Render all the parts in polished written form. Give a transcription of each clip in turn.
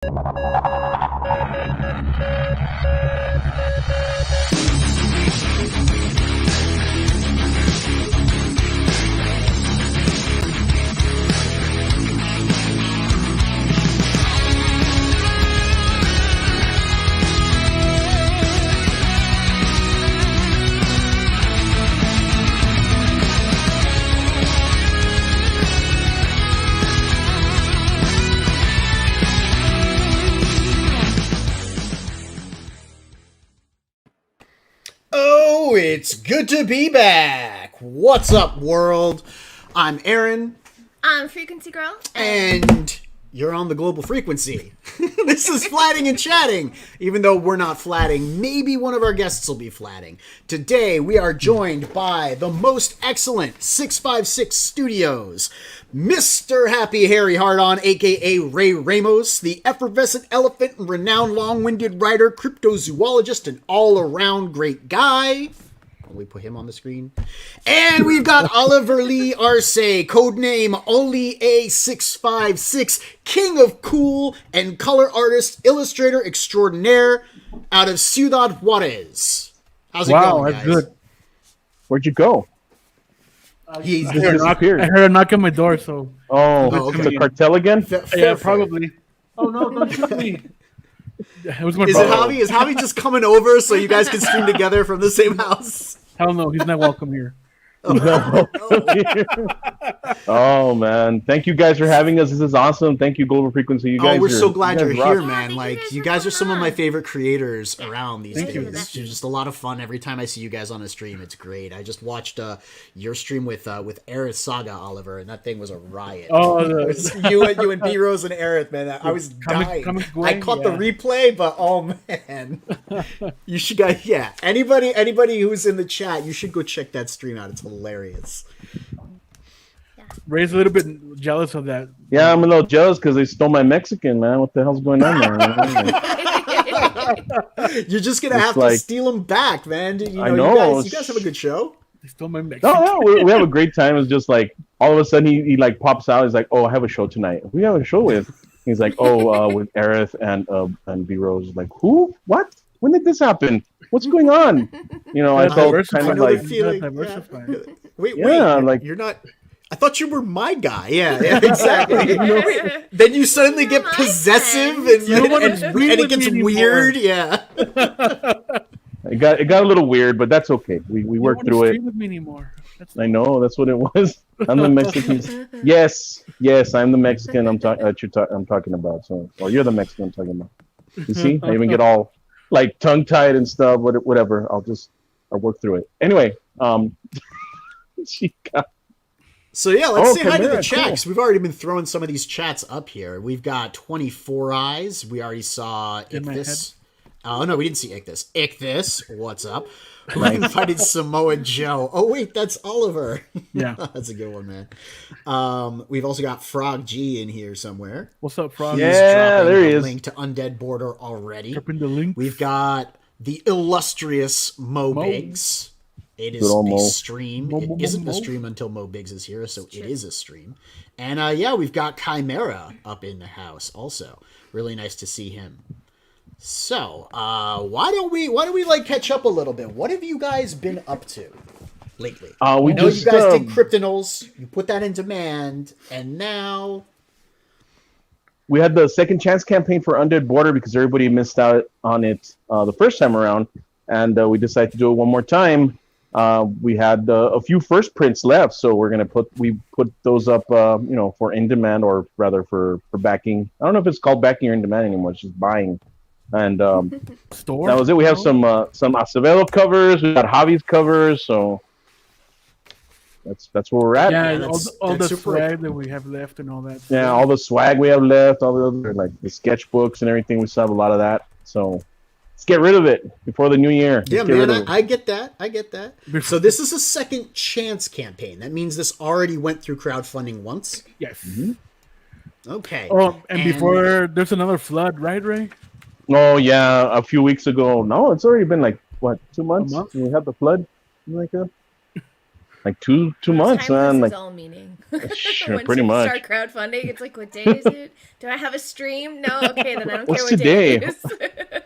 Oh, it's good to be back. What's up, world? I'm Aaron. I'm Frequency Girl. And you're on the global frequency. This is Flatting and Chatting. Even though we're not flatting, maybe one of our guests will be flatting. Today, we are joined by the most excellent 656 Studios, Mr. Happy Harry Hardon, a.k.a. Ray Ramos, the effervescent elephant and renowned long-winded writer, cryptozoologist, and all-around great guy. We put him on the screen. And we've got Oliver Lee Arce, codename Oli A656, king of cool and color artist, illustrator extraordinaire out of Ciudad Juarez. How's it going, guys? Wow, that's good. Where'd you go? He's I heard a knock on my door, so... okay. The cartel again? Fair. Probably. Oh, no, don't shoot me. It was my Is brother. it Javi? Is Javi just coming over so you guys can stream together from the same house? Hell no, he's not welcome here. Oh man, thank you guys for having us. This is awesome. Thank you, Global Frequency. You guys, we're so glad you're rock. here, man. Yeah, Like, you guys are some of my favorite creators around these Thank days. you. It's just a lot of fun every time I see you guys on a stream. It's great. I just watched your stream with Aerith Saga, Oliver, and that thing was a riot. Oh, It was you and B Rose and Aerith, man. I was dying. I caught the replay, but oh man, you should guys. Yeah, anybody who's in the chat, you should go check that stream out. It's hilarious. Ray's a little bit jealous of that. Yeah, I'm a little jealous because they stole my Mexican, man. What the hell's going on there? You're just gonna have to steal them back, man. You I know. You guys have a good show. They stole my Mexican. No, we have a great time. It's just like all of a sudden he like pops out. He's like, "Oh, I have a show tonight. Who do you have a show with?" He's like, "Oh, with Aerith and B Rose." Like, who? What? When did this happen? What's going on? You know, I felt kind of like, Wait, like you're not. I thought you were my guy. Yeah, exactly. Then you suddenly get possessive and it gets weird. Yeah. it got a little weird, but that's okay. We worked through it. With me anymore. I know, that's what it was. I'm the Mexican. Yes, I'm the Mexican. I'm talking about. So, or you're the Mexican I'm talking about. You see, I even get all like tongue tied and stuff. Whatever. I'll work through it. Anyway, So yeah, let's say hi to the chat, because we've already been throwing some of these chats up here. We've got 24 Eyes. We already saw Ichthys. Oh no, we didn't see Ichthys. Ichthys, what's up? We invited Samoa Joe. Oh wait, that's Oliver. Yeah. That's a good one, man. We've also got Frog G in here somewhere. What's up, Frog? Yeah, there he is. Link to Undead Border already. Dropping the link. We've got the illustrious Mo Biggs. It is a stream. It isn't a stream until Mo Biggs is here, so it is a stream. And yeah, we've got Chimera up in the house also. Really nice to see him. So, why don't we like catch up a little bit? What have you guys been up to lately? We know just, you guys did Cryptonals. You put that in demand, and now we had the second chance campaign for Undead Border because everybody missed out on it the first time around, and we decided to do it one more time. We had a few first prints left, so we're gonna put those up, for in demand, or rather for backing. I don't know if it's called backing or in demand anymore. It's just buying. And Store? That was it. We have some Acevedo covers. We got Javi's covers, so that's where we're at. Yeah, all the swag that we have left and all that. Yeah, all the swag we have left, all the other, like the sketchbooks and everything. We still have a lot of that. So let's get rid of it before the new year. Yeah, man, I get that. So this is a second chance campaign. That means this already went through crowdfunding once? Yes. Mm-hmm. Okay. Oh, and before there's another flood, right, Ray? Oh, yeah, a few weeks ago. No, it's already been like, what, 2 months? We had the flood? Something like that? like two months, Time man. loses Like all meaning. sure, Once pretty you much. start crowdfunding, it's like, what day is it? Do I have a stream? No, okay, then I don't care What's what day today? it is.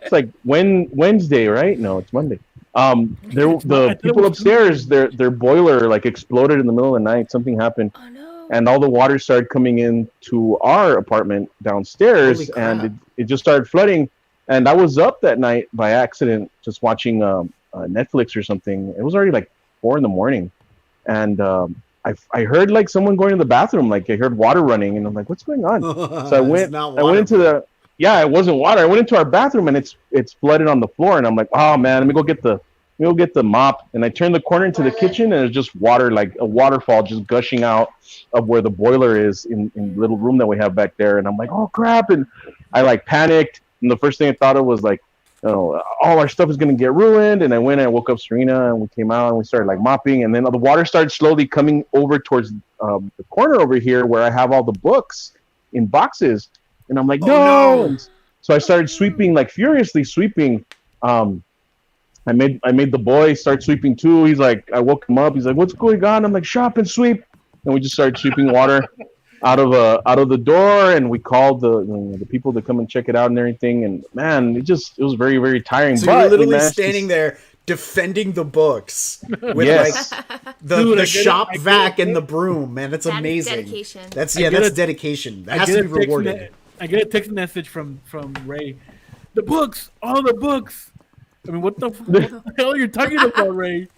It's like Wednesday, right? No, it's Monday. There I the thought it people was upstairs, Tuesday. their boiler like exploded in the middle of the night. Something happened, Oh no. and all the water started coming into our apartment downstairs, Holy and crap. it just started flooding. And I was up that night by accident, just watching Netflix or something. It was already like 4 in the morning, and I heard like someone going to the bathroom. Like I heard water running, and I'm like, "What's going on?" So I It's went. not I water, went into bro. the. Yeah, it wasn't water. I went into our bathroom, and it's flooded on the floor. And I'm like, "Oh man, let me go get the mop." And I turned the corner into the kitchen, and it's just water, like a waterfall, just gushing out of where the boiler is in the little room that we have back there. And I'm like, "Oh crap!" And I like panicked. And the first thing I thought of was like, all our stuff is gonna get ruined. And I went and I woke up Serena, and we came out and we started like mopping, and then the water started slowly coming over towards the corner over here where I have all the books in boxes, and I'm like, Oh, no. no. And so I started sweeping, like furiously sweeping. I made the boy start sweeping too. He's like, I woke him up. He's like, what's going on? I'm like, shut up and sweep. And we just started sweeping water out of the door, and we called the people to come and check it out and everything. And man, it was very very tiring. So But you're we literally managed standing there defending the books with Yes. like Dude, the I get it, shop I get vac it. and the broom, man. That's That is amazing. dedication. That's I yeah, get that's a- dedication. That I has get to a be text rewarded. I get a text message from Ray. The books, all the books. I mean, what the hell are you talking about, Ray?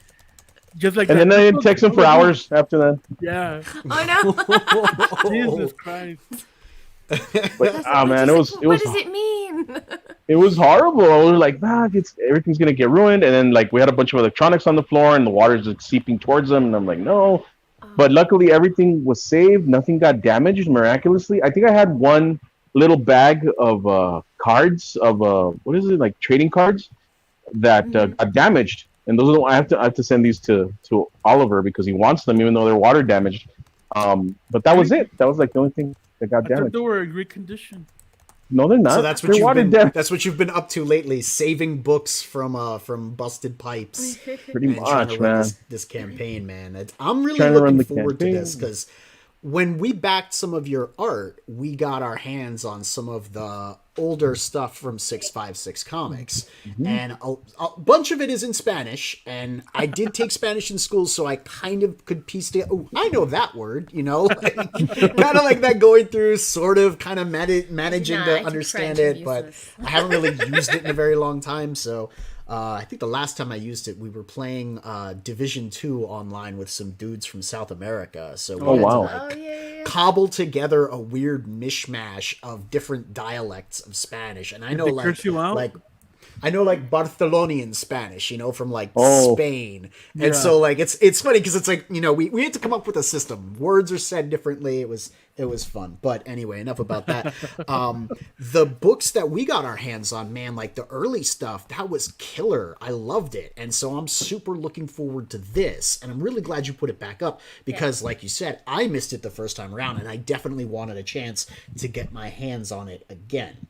Just like And that. then I The didn't books, text him all for the hours after that. books. Yeah. Oh no. Jesus Christ. But man, it was What does it mean? it was horrible. I was like, nah, everything's gonna get ruined. And then like we had a bunch of electronics on the floor, and the water's just seeping towards them. And I'm like, no. But luckily, everything was saved. Nothing got damaged miraculously. I think I had one little bag of cards of what is it, like trading cards that got damaged. And those are I have to send these to Oliver because he wants them, even though they're water damaged. But that was it. That was like the only thing that got I thought damaged. they were in great condition. No, they're not. So that's what They're you've water been. damaged. That's what you've been up to lately, saving books from busted pipes. Pretty And trying much, to run man. this campaign, man. I'm really Trying to run looking the forward to this campaign. because when we backed some of your art, we got our hands on some of the older stuff from 656 Comics, and a bunch of it is in Spanish. And I did take Spanish in school, so I kind of could piece together. Oh, I know that word, like, kind of like that going through, sort of, kind of managing Nah, I to took understand French, it, I'm but useless. I haven't really used it in a very long time. So I think the last time I used it, we were playing Division 2 online with some dudes from South America. So we had wow. to like Oh yeah. cobble together a weird mishmash of different dialects of Spanish. And I know they like curse you out? I know like Barcelonian Spanish, from like Oh. Spain. Yeah. And so like it's funny because it's like, we had to come up with a system. Words are said differently. It was fun. But anyway, enough about that. The books that we got our hands on, man, like the early stuff, that was killer. I loved it. And so I'm super looking forward to this. And I'm really glad you put it back up because like you said, I missed it the first time around and I definitely wanted a chance to get my hands on it again.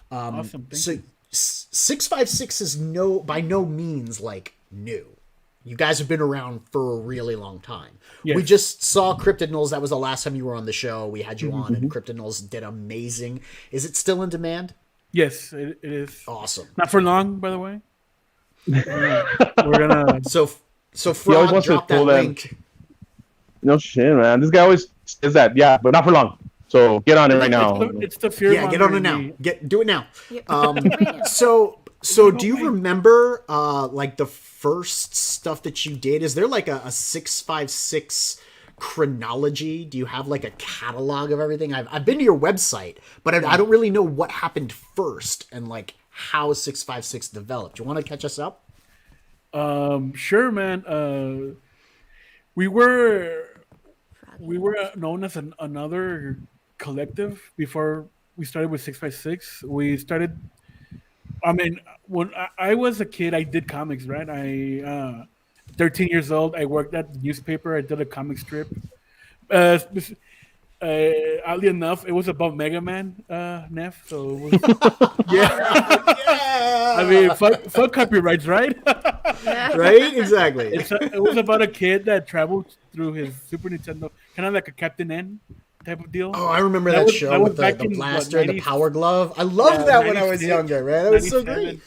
Awesome. Thank So you. 656 is by no means like new. You guys have been around for a really long time. Yes. We just saw Cryptid Knowles. That was the last time you were on the show. We had you on, and Cryptid Knowles did amazing. Is it still in demand? Yes, it is. Awesome. Not for long, by the way. We're gonna. So always Frog, wants to drop that pull that- link. No shit, man. This guy always says that. Yeah, but not for long. So get on it right now. It's the fear. Yeah, get on it now. me. Do it now. Yep. Um, So do you remember like the first stuff that you did? Is there like a 656 chronology? Do you have like a catalog of everything? I've been to your website, but I don't really know what happened first and like how 656 developed. Do you want to catch us up? Sure, man. We were known as another collective before we started with 656. We started. I mean, when I was a kid, I did comics, right? 13 years old, I worked at the newspaper. I did a comic strip. Oddly enough, it was about Mega Man, Neff. So it was, yeah. I mean, fuck copyrights, right? Right? Exactly. It was about a kid that traveled through his Super Nintendo, kind of like a Captain N type of deal. Oh, I remember that show that with was back the in, blaster what, and the 90, power glove. I loved that when I was 96, younger, man. That was so 97. great.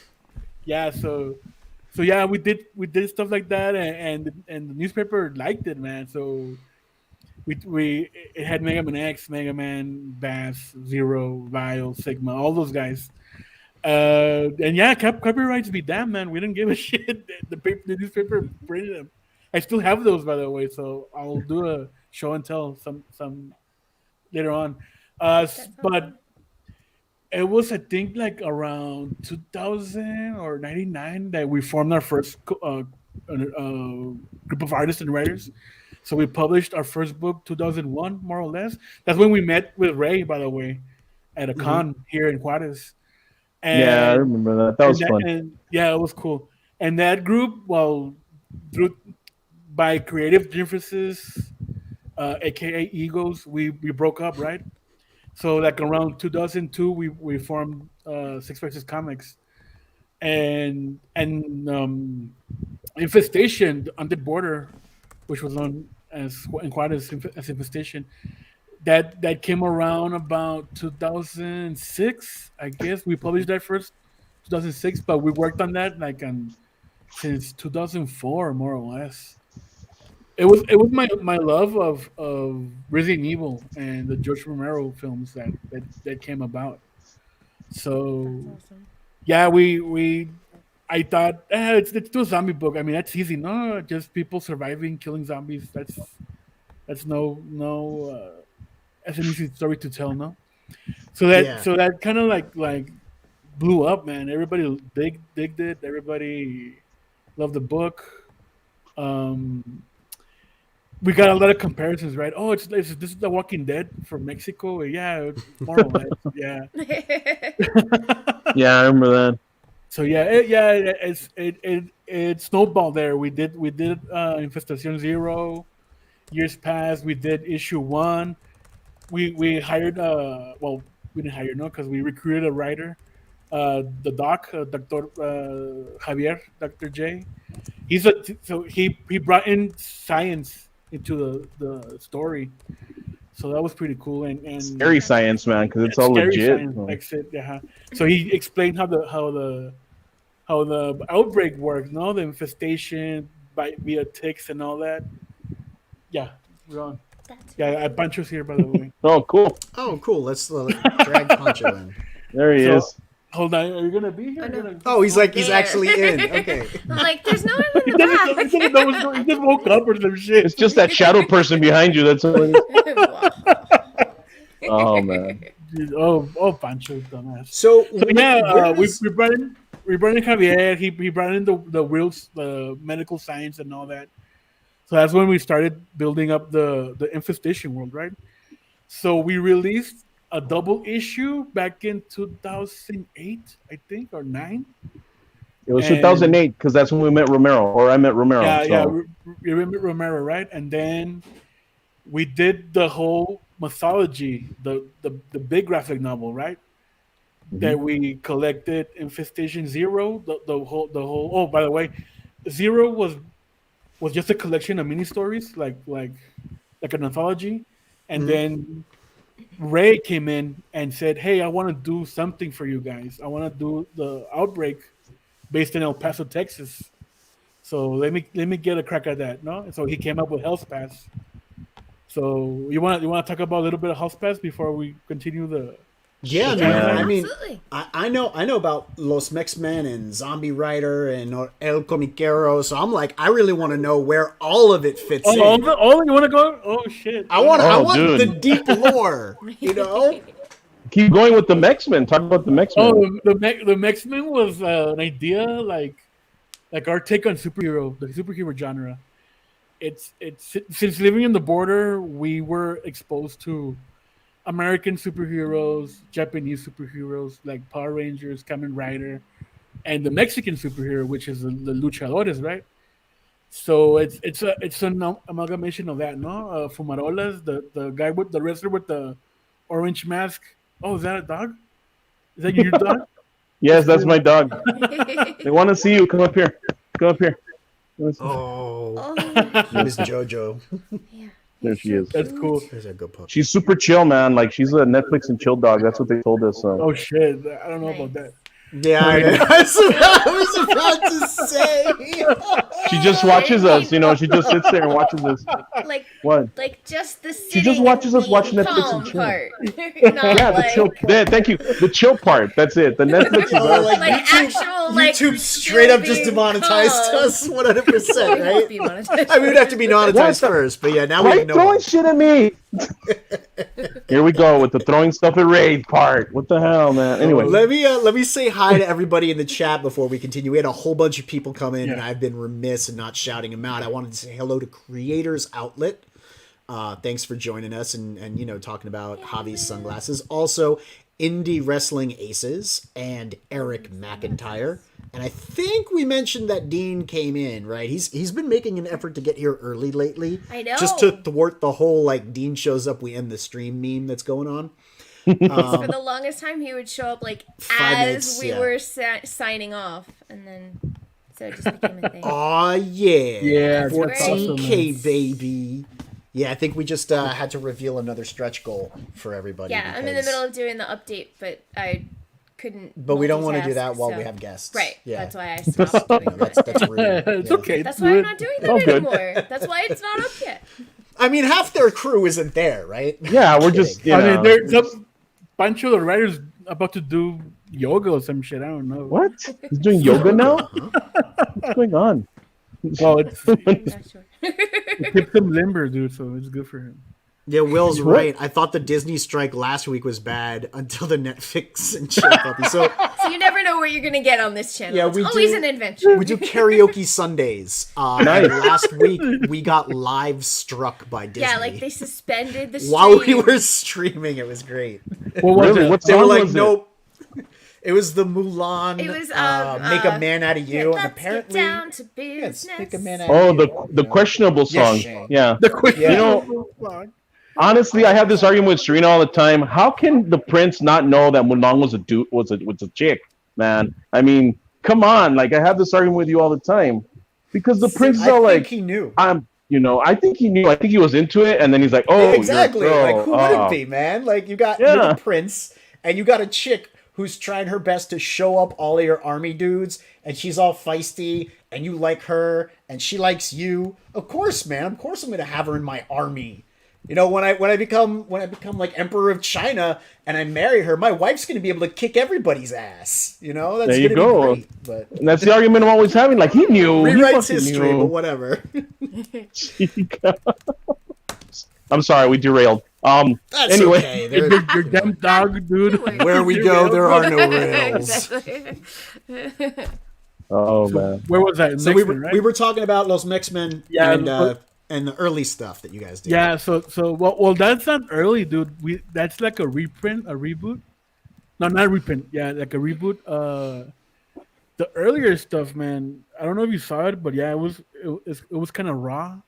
Yeah, so yeah, we did stuff like that, and the newspaper liked it, man. So we it had Mega Man X, Mega Man, Bass, Zero, Vile, Sigma, all those guys. And yeah, copyrights be damned, man. We didn't give a shit. The newspaper printed them. I still have those, by the way. So I'll do a show and tell some later on. But awesome. it was, I think, like around 2000 or 99 that we formed our first group of artists and writers. So we published our first book 2001, more or less. That's when we met with Ray, by the way, at a con here in Juarez. Yeah, I And remember that. That was fun. and yeah, it was cool. And that group, well, through by creative differences, aka egos, we broke up, right? So like around 2002, we formed Six Faces Comics, and Infestation, the Undead Border, which was known as in Juarez as Infestation. That came around about 2006, I guess. We published that first 2006, but we worked on that since 2004, more or less. It was my love of Resident Evil and the George Romero films that came about. So That's awesome. yeah, we I thought it's still a zombie book. I mean, that's easy. No, just people surviving, killing zombies. That's that's an easy story to tell. No, Yeah. so that kind of like blew up, man. Everybody digged it. Everybody loved the book. Um, we got a lot of comparisons, right? Oh, this is The Walking Dead from Mexico. Yeah, more or less. Yeah. Yeah, I remember that. So yeah, it snowballed there. We did Infestation Zero. Years passed. We did issue one. We hired well, we didn't hire, no, because we recruited a writer, the doc, Dr. Javier, Dr. J. He brought in science into the story, so that was pretty cool. And Scary science, man, because it's all scary legit. science, like said, yeah. So he explained how the outbreak works, no, the infestation via ticks and all that. Yeah, we're on. That's Yeah, Pancho's here, by the way. Oh, cool. Oh, cool. Let's drag Poncho in. There he So- is. Hold on, are you gonna be here? Oh, no. Gonna- Oh, he's There. actually in. Okay. I'm like, there's no one in He the doesn't know- back. he doesn't know what's going- he just woke up or some shit. It's just that shadow person behind you. That's all. It is. Oh man. Oh, Pancho, dumbass. So, So yeah, where we is- brought in Javier. He brought in the wheels, the medical science, and all that. So that's when we started building up the infestation world, right? So we released a double issue back in 2008, I think, or 9. It was And- 2008 because that's when we met Romero, or I met Romero. Yeah, so. yeah, you remember Romero, right? And then we did the whole mythology, the big graphic novel, right? That we collected Infestation Zero, the whole. Oh, by the way, Zero was just a collection of mini stories, like an anthology, and then Ray came in and said, "Hey, I want to do something for you guys. I want to do the Outbreak based in El Paso, Texas. So let me get a crack at that." No, and so he came up with Hell's Pass. So you want to talk about a little bit of Hell's Pass before we continue the? Yeah, Yeah, man. I mean, absolutely. I know about Los Mex-Men and Zombie Rider and El Comiquero, so I'm like, I really want to know where all of it fits in. You want to go? Oh shit! I want Oh, the dude. deep lore, you know? Keep going with the X-Men. Talk about the X-Men. Oh, the X-Men was an idea like our take on superhero, the superhero genre. It's since living in the border, we were exposed to American superheroes, Japanese superheroes like Power Rangers, Kamen Rider, and the Mexican superhero, which is the luchadores, right? So it's an amalgamation of that, no? Fumarolas, the guy with the wrestler with the orange mask. Oh, is that a dog? Is that your dog? Yes, that's my dog. They want to see you. Come up here. Come up here. Oh, Oh, Miss JoJo. yeah. There He's she so is. That's cute. cool. There's a good puppy. She's super chill, man. Like she's a Netflix and chill dog. That's what they told us. So Oh shit! I don't know about Nice. that. Yeah, I was about to say. she just watches us. You know, she just sits there and watches us. Like, What? like just the She sitting just watches and us watch being Netflix calm and chill. part. Yeah, Not the like, chill. Yeah, thank you. The chill part. That's it. The Netflix is Oh, us. like actual like YouTube straight up just being demonetized calm. us 100%, We won't right? be monetized. I mean, we'd have to be monetized What? first, but yeah, now Why are we you know. throwing shit at me? Here we go with the throwing stuff at Raid part. What the hell, man? Anyway, Let me say hi to everybody in the chat before we continue. We had a whole bunch of people come in, and Yeah. I've been remiss in not shouting them out. I wanted to say hello to Creators Outlet. Thanks for joining us and talking about Javi's sunglasses. Also, Indie Wrestling Aces and Eric McIntyre. And I think we mentioned that Dean came in, right? He's been making an effort to get here early lately. I know. Just to thwart the whole like Dean shows up, we end the stream meme that's going on. For the longest time, he would show up like 5 as minutes, we yeah. were signing off, and then so it just became a thing. Aw, yeah. Yeah, that's 14K, awesome. baby. Yeah, I think we just had to reveal another stretch goal for everybody. Yeah, I'm in the because- middle of doing the update, but I couldn't. But we don't want to do multitask, that while so- we have guests. Right. Yeah. That's why I stopped doing That's, that. that's rude. It's Yeah. okay. That's do why I'm it. not doing that Oh, good. anymore. That's why it's not up yet. I mean, half their crew isn't there, right? yeah, we're just. Kidding. You I know, mean, there's a bunch of the writers about to do yoga or some shit. I don't know. what? He's doing yoga now? What's going on? Well, it's, Not sure. it keeps him limber, dude. So it's good for him. Yeah, Will's What? right. I thought the Disney strike last week was bad until the Netflix and chill puppy. So So you never know what you're gonna get on this channel. Yeah, it's we always do- an adventure. we do karaoke Sundays. Nice. Last week we got live struck by Disney. Yeah, like they suspended the stream. while we were streaming. It was great. What was Really? it? What They were song like, was it? nope. It was the Mulan. It was, Make a Man Out of You, and Let's apparently, get down to yes, business. make a man out Oh, of you. the questionable Yes, song. Shane. Yeah. The quick. Yeah. You know, honestly, I have this argument with Serena all the time. How can the prince not know that Mulan was a dude, was a chick, man? I mean, come on. Like I have this argument with you all the time because the prince is I all think like, he knew. I think he knew. I think he was into it, and then he's like, "Oh, Exactly. you're a girl. Like, who wouldn't be, man? Like, you got Yeah. you're the prince, and you got a chick who's trying her best to show up all of your army dudes, and she's all feisty, and you like her, and she likes you. Of course, man. Of course, I'm gonna have her in my army. You know, when I become like Emperor of China and I marry her, my wife's gonna be able to kick everybody's ass. You know, that's There you gonna go. be great. But And that's the argument I'm always having. Like he knew. He rewrites fucking history, knew. but whatever. I'm sorry, we derailed. That's Anyway. okay. You're, There- you're dumb dog, dude. where we go, there are no rails. Exactly. Oh man. Where was that? So Mexican, right? we were talking about Los Mix-Men Yeah, and the early stuff that you guys did. Yeah, so well that's not early, dude. That's like a reprint, a reboot. No, not reprint. Yeah, like a reboot. The earlier stuff, man. I don't know if you saw it, but yeah, it was kind of raw.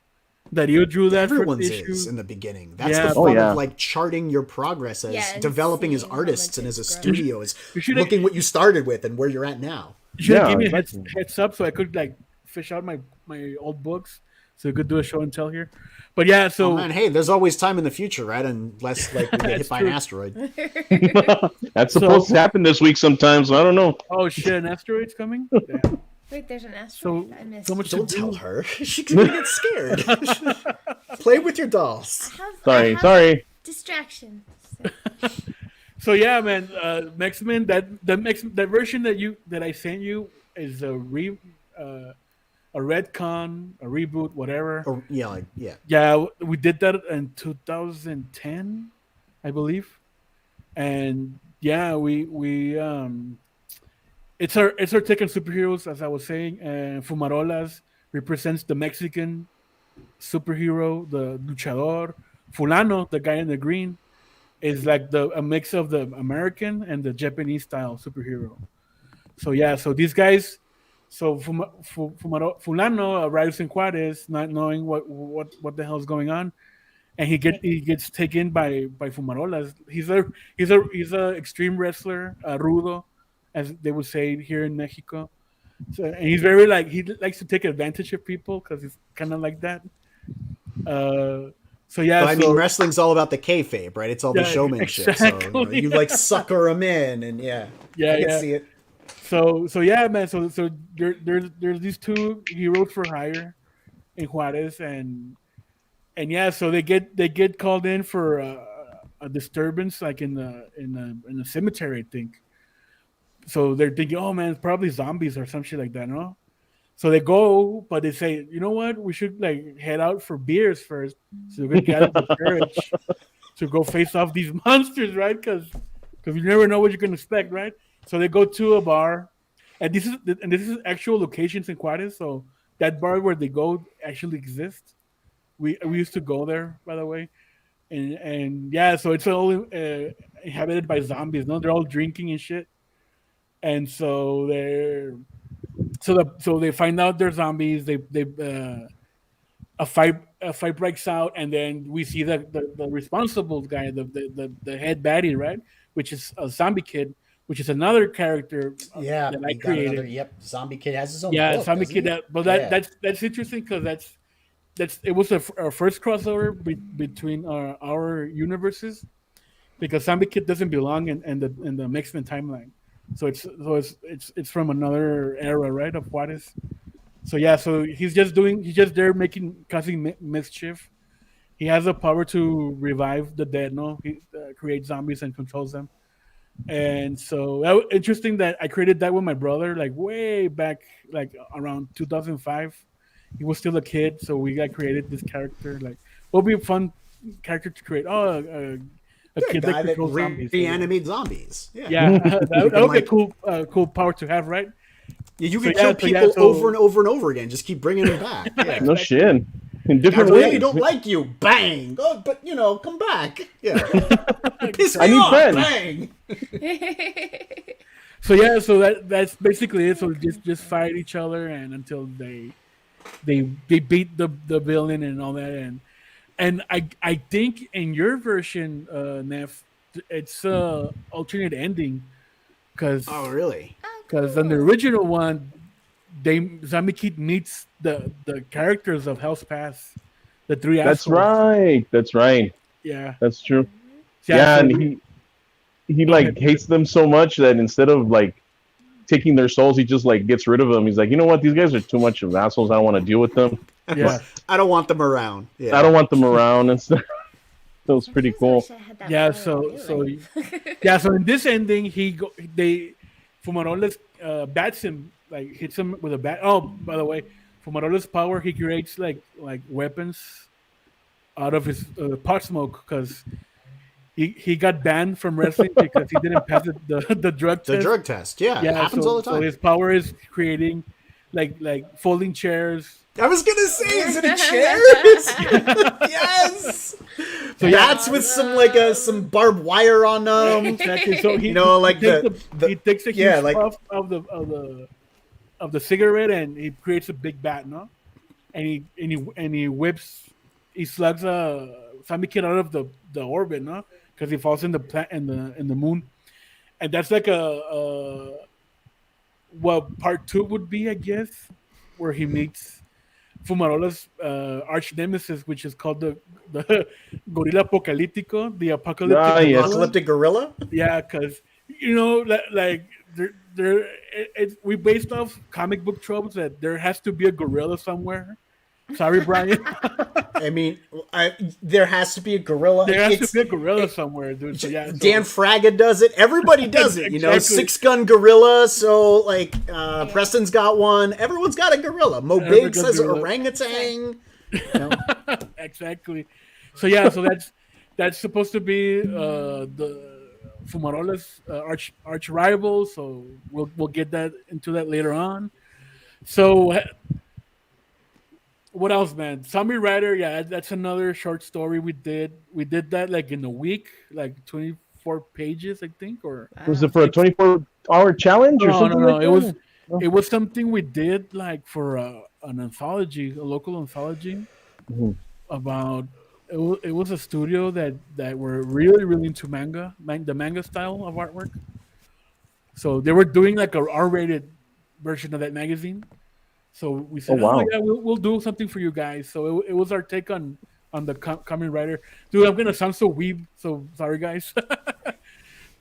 That you drew that Everyone's first issue. is in the beginning. That's Yeah. the Oh, fun yeah. of like charting your progress as Yeah, and developing as seeing how artists much and as a it's grown. studio, as you should- looking what you started with and where you're at now. You should have Yeah, given me a exactly. heads up so I could like fish out my old books so we could do a show and tell here. But yeah, so Oh, man, hey, there's always time in the future, right? Unless like we get hit That's by true. an asteroid. That's supposed to happen this week sometimes. So I don't know. oh shit, an asteroid's coming. Damn. Wait, there's an asteroid. So I missed. so much Don't to tell do. her. She's gonna get scared. Play with your dolls. I have Sorry. Distraction. So yeah, man, X-Men. That version that I sent you is a retcon, a reboot, whatever. Or, yeah. Yeah, we did that in 2010, I believe, and yeah, we it's our take on superheroes, as I was saying. And Fumarolas represents the Mexican superhero, the luchador. Fulano, the guy in the green, is like a mix of the American and the Japanese style superhero. So yeah, so these guys, so Fulano arrives in Juarez, not knowing what the hell is going on, and he gets taken by Fumarolas. He's a extreme wrestler, Rudo, as they would say here in Mexico. So, and he's very like he likes to take advantage of people because he's kind of like that. So yeah, But I mean, wrestling's all about the kayfabe, right? It's all the Yeah, showmanship. exactly. So you like sucker them in, and I can see it. So yeah, man. So there's these two heroes for hire in Juarez, and yeah, so they get called in for a disturbance, like in the cemetery, I think. So they're thinking, oh man, it's probably zombies or some shit like that, no? So they go, but they say, you know what? We should like head out for beers first, so we can gather the courage to go face off these monsters, right? Because you never know what you can expect, right? So they go to a bar, and this is actual locations in Juarez. So that bar where they go actually exists. We used to go there, by the way, and yeah, so it's all inhabited by zombies. No, they're all drinking and shit, and so they find out they're zombies. A fight breaks out, and then we see the responsible guy, the head baddie, right? Which is a zombie kid, which is another character that I created. Zombie Kid has his own Yeah, book, zombie doesn't kid. he? That's interesting because that's it was our first crossover between our universes because zombie kid doesn't belong in the X-Men timeline. So it's from another era, right, of Juarez. So yeah, so he's just there causing mischief. He has the power to revive the dead. No, he creates zombies and controls them. And so interesting that I created that with my brother, like way back, like around 2005. He was still a kid, so we got created this character. Like, what would be a fun character to create? Oh, a kid guy that controls zombies. Reanimate zombies. Yeah, that would be a cool power to have, right? Yeah, you can kill people over and over and over again. Just keep bringing them back. Yeah. No shit. In different I ways. really don't like you. Bang. Oh, but come back. Yeah. Piss me I need off. friends. Bang. So yeah, so that's basically it. So just fight each other and until they beat the villain and all that, and I think in your version, Neff, it's alternate ending because Oh, really? because in the original one, Zombie Kid meets the characters of Hell's Pass, the three. That's assholes. right. Yeah, That's true. Yeah, and he like hates them so much that instead of like taking their souls, he just like gets rid of them. He's like, you know what? These guys are too much of assholes. I don't want to deal with them. Yeah. I don't want them around. Yeah. I don't want them around and stuff. That was pretty cool. Yeah. So in this ending, Fumaroles bats him, like hits him with a bat. Oh, by the way, Fumaroles' power, he creates like weapons out of his pot smoke because he got banned from wrestling because he didn't pass the drug test. The drug test, yeah, it happens all the time. So his power is creating like folding chairs. I was gonna say, is it a chairs? Yes. So bats with some barbed wire on them. Exactly. So he takes a huge puff of the cigarette and he creates a big bat, no? And he slugs a zombie kid out of the orbit, no? Because he falls in the moon, and that's like what part 2 would be, I guess, where he meets Fumarola's arch nemesis, which is called the Gorilla Apocalíptico, the apocalyptic gorilla. Yeah, because we based off comic book tropes that there has to be a gorilla somewhere. Sorry, Brian. I mean, there has to be a gorilla. There has to be a gorilla somewhere, dude. So, Dan Fraga does it. Everybody does it. You know, Exactly. 6-gun gorilla. So, like, Preston's got one. Everyone's got a gorilla. Mo Biggs has an orangutan. You know? Exactly. So that's supposed to be the Fumarola's arch rival. So we'll get into that later on. So. What else, man? Zombie Rider, yeah, that's another short story we did. We did that like in a week, like 24 pages, I think, or was it for a 24-hour challenge or something? No. Like that? It was something we did like for an anthology, a local anthology. Mm-hmm. About it was a studio that were really into the manga style of artwork. So they were doing like a R-rated version of that magazine. So we Oh said, "Oh wow. yeah, we'll do something for you guys." So it was our take on the Kamen Rider. Dude, I'm gonna sound so weeb. So sorry, guys.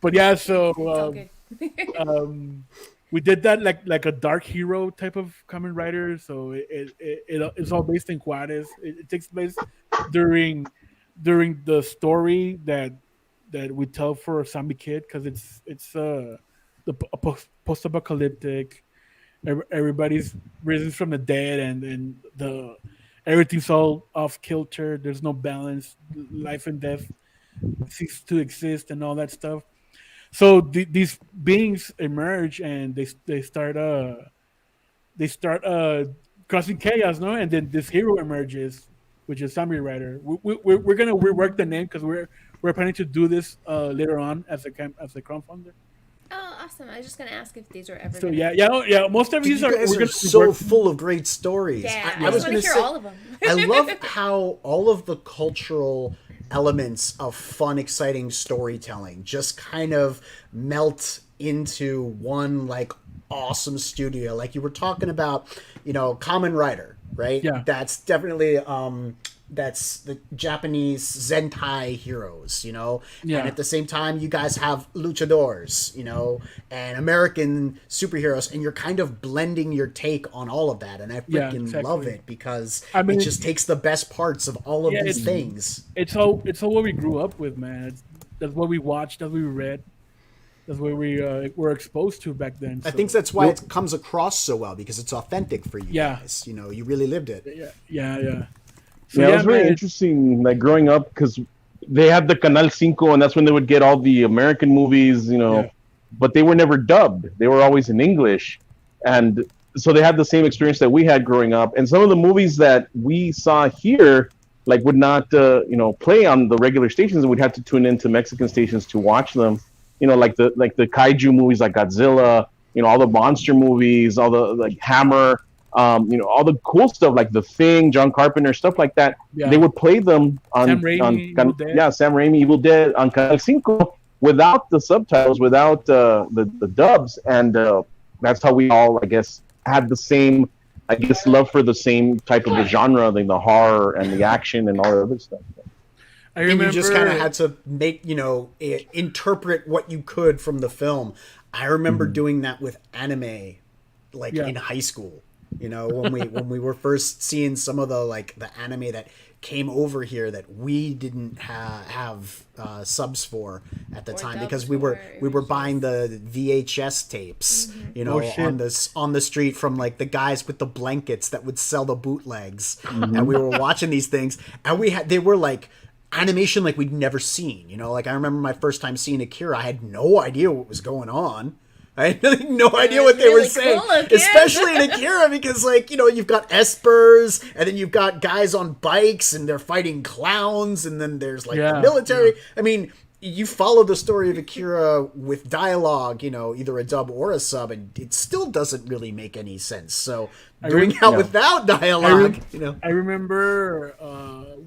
But yeah, so It's all good. we did that like a dark hero type of Kamen Rider. So it's all based in Juarez. It takes place during the story that we tell for Zombie Kid because it's post apocalyptic. Everybody's risen from the dead, and the everything's all off kilter. There's no balance. Life and death cease to exist, and all that stuff. So these beings emerge, and they start causing chaos, no? And then this hero emerges, which is Zombie Rider. We're gonna rework the name because we're planning to do this later on as a crowdfunder. Oh, awesome! I was just gonna ask if these were ever. So gonna... yeah. Most of these You are guys we're are gonna so rework. full of great stories. Yeah, I I was just want going to to hear say, all of them. I love how all of the cultural elements of fun, exciting storytelling just kind of melt into one like awesome studio. Like you were talking about, Kamen Rider, right? Yeah. That's definitely that's the Japanese Zentai heroes, Yeah. and at the same time you guys have luchadors, and American superheroes, and you're kind of blending your take on all of that, and I Yeah, freaking exactly. love it because I mean, it just takes the best parts of all of Yeah, these it's- things. It's all what we grew up with, man. That's what we watched. That's what we read. That's what we were exposed to back then. I So, think that's why it comes across so well because it's authentic for you Yeah. guys. You really lived it. yeah. So Yeah, it was very man, interesting, like growing up, because they had the Canal 5, and that's when they would get all the American movies, Yeah. but they were never dubbed. They were always in English. And so they had the same experience that we had growing up. And some of the movies that we saw here, like, would not, play on the regular stations, and we'd have to tune into Mexican stations to watch them. Like the kaiju movies, like Godzilla, all the monster movies, all the, like, Hammer, all the cool stuff like The Thing, John Carpenter, stuff like that. Yeah. They would play them on Sam Raimi, Evil Dead. Sam Raimi, Evil Dead on Canal 5 without the subtitles, without the dubs, and that's how we all, I guess, had the same, I guess, love for the same type of the genre, like the horror and the action and all the other stuff. I And remember you just kind of had to make, interpret what you could from the film. I remember doing that with anime, like Yeah. in high school. When we were first seeing some of the anime that came over here that we didn't have subs for at the Or time dubs because we were for, buying the VHS tapes, Oh, shit. on the street from like the guys with the blankets that would sell the bootlegs, and we were watching these things, and they were like animation like we'd never seen. Like I remember my first time seeing Akira, I had no idea what was going on. I had no idea what they were really saying, cool looking. especially in Akira, because you've got espers, and then you've got guys on bikes, and they're fighting clowns, and then there's the Yeah, military. I mean, you follow the story of Akira with dialogue, either a dub or a sub, and it still doesn't really make any sense. So doing that without dialogue, I remember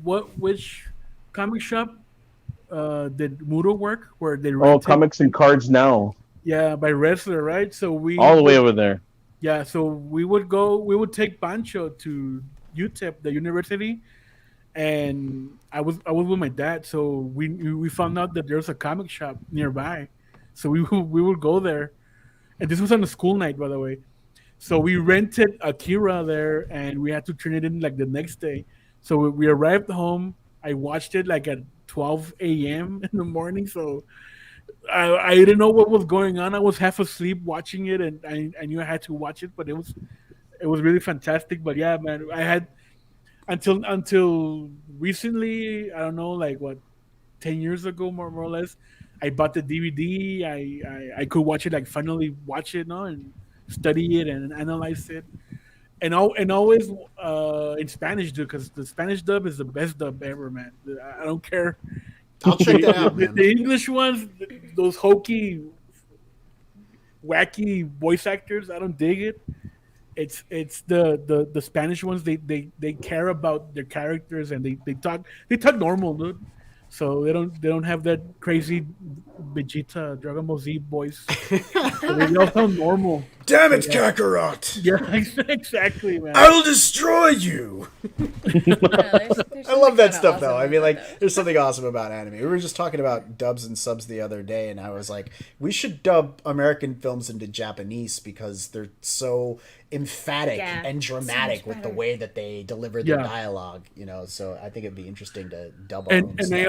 which comic shop did Muro work where they Oh, rented, Comics and Cards Now, yeah, by Wrestler, right? So we all the way over there. Yeah, so we would take Pancho to UTEP, the university, and I was with my dad. So we found out that there's a comic shop nearby, so we would go there, and this was on a school night, by the way. So we rented Akira there, and we had to turn it in like the next day. So we arrived home. I watched it like at 12 a.m. in the morning. So I didn't know what was going on. I was half asleep watching it, and I knew I had to watch it, but it was really fantastic. But yeah, man, I had until recently, I don't know, like what, 10 years ago, more or less, I bought the DVD. I could watch it, like finally watch it now and study it and analyze it. And always in Spanish, dude, because the Spanish dub is the best dub ever, man. I don't care. I'll check that out, man. The English ones, those hokey, wacky voice actors, I don't dig it. It's the Spanish ones. They care about their characters, and they talk normal, dude. So they don't have that crazy Vegeta Dragon Ball Z voice. So they all sound normal. Damn it, Kakarot! Yeah, exactly, man. I'll destroy you! I love that stuff, though. I mean, like, there's something awesome about anime. We were just talking about dubs and subs the other day, and I was like, we should dub American films into Japanese because they're so emphatic and dramatic with the way that they deliver their dialogue, you know. So I think it'd be interesting to dub our own stuff. I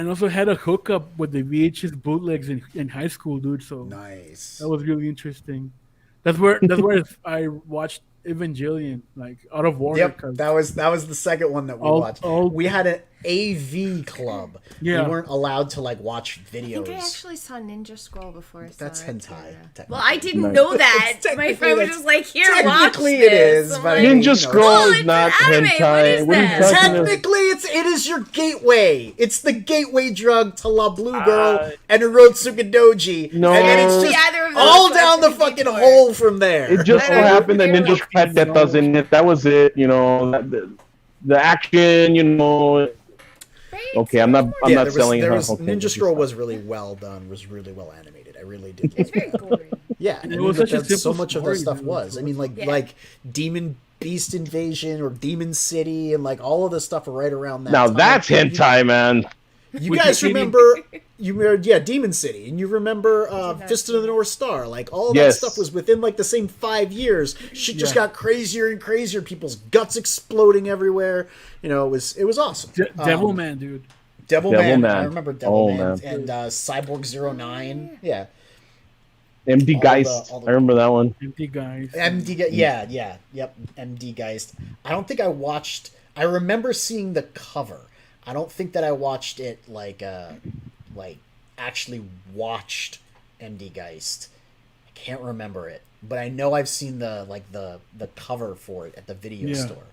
also had a hookup with the VHS bootlegs in high school, dude. So nice. That was really interesting. That's where I watched Evangelion, like Out of Order. Yep, that was the second one that we watched. We had an AV club. Yeah. We weren't allowed to like watch videos. I think I actually saw Ninja Scroll before. That's hentai. Well, I didn't know that. My friend was just like, "Here, watch this." Technically, it is, but like, Ninja Scroll is not hentai. What is that? Technically, it is your gateway. It's the gateway drug to La Blue Girl and Urotsuka Doji. No. And then it's just all down the fucking hole from there. It just so happened that Ninja Scroll had tetas in it. That was it. You know, the action. You know. Okay, I'm not selling her. Ninja Scroll was really well done. Was really well animated. I really did. It's very gory. Yeah, and it was such a simple so much of that stuff dude. was. I mean, like Demon Beast Invasion or Demon City and like all of the stuff right around that. Now time. that's hentai, man. You guys remember? Demon City, and you remember Fist of the North Star. Like all of that stuff was within like the same 5 years. Shit just got crazier and crazier. People's guts exploding everywhere. You know, it was awesome. Devilman, dude. Devilman. I remember Devilman and Cyborg 09. Yeah. MD Geist. I remember that one. MD Geist. Yep. MD Geist. I don't think I watched. I remember seeing the cover. I don't think that I watched it like actually watched MD Geist. I can't remember it, but I know I've seen the cover for it at the video store.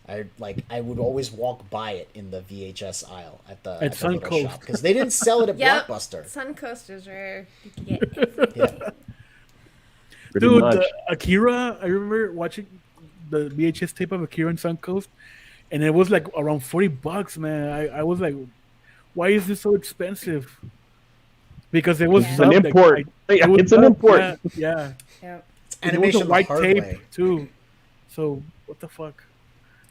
I would always walk by it in the VHS aisle at the little shop because they didn't sell it at Blockbuster. Suncoast is where you can get everything. Dude, Akira. I remember watching the VHS tape of Akira and Suncoast, and it was like around $40, man. I was like, why is this so expensive? Because it was an import. It's an import. Yeah. Animation it was a white tape way. too. So what the fuck?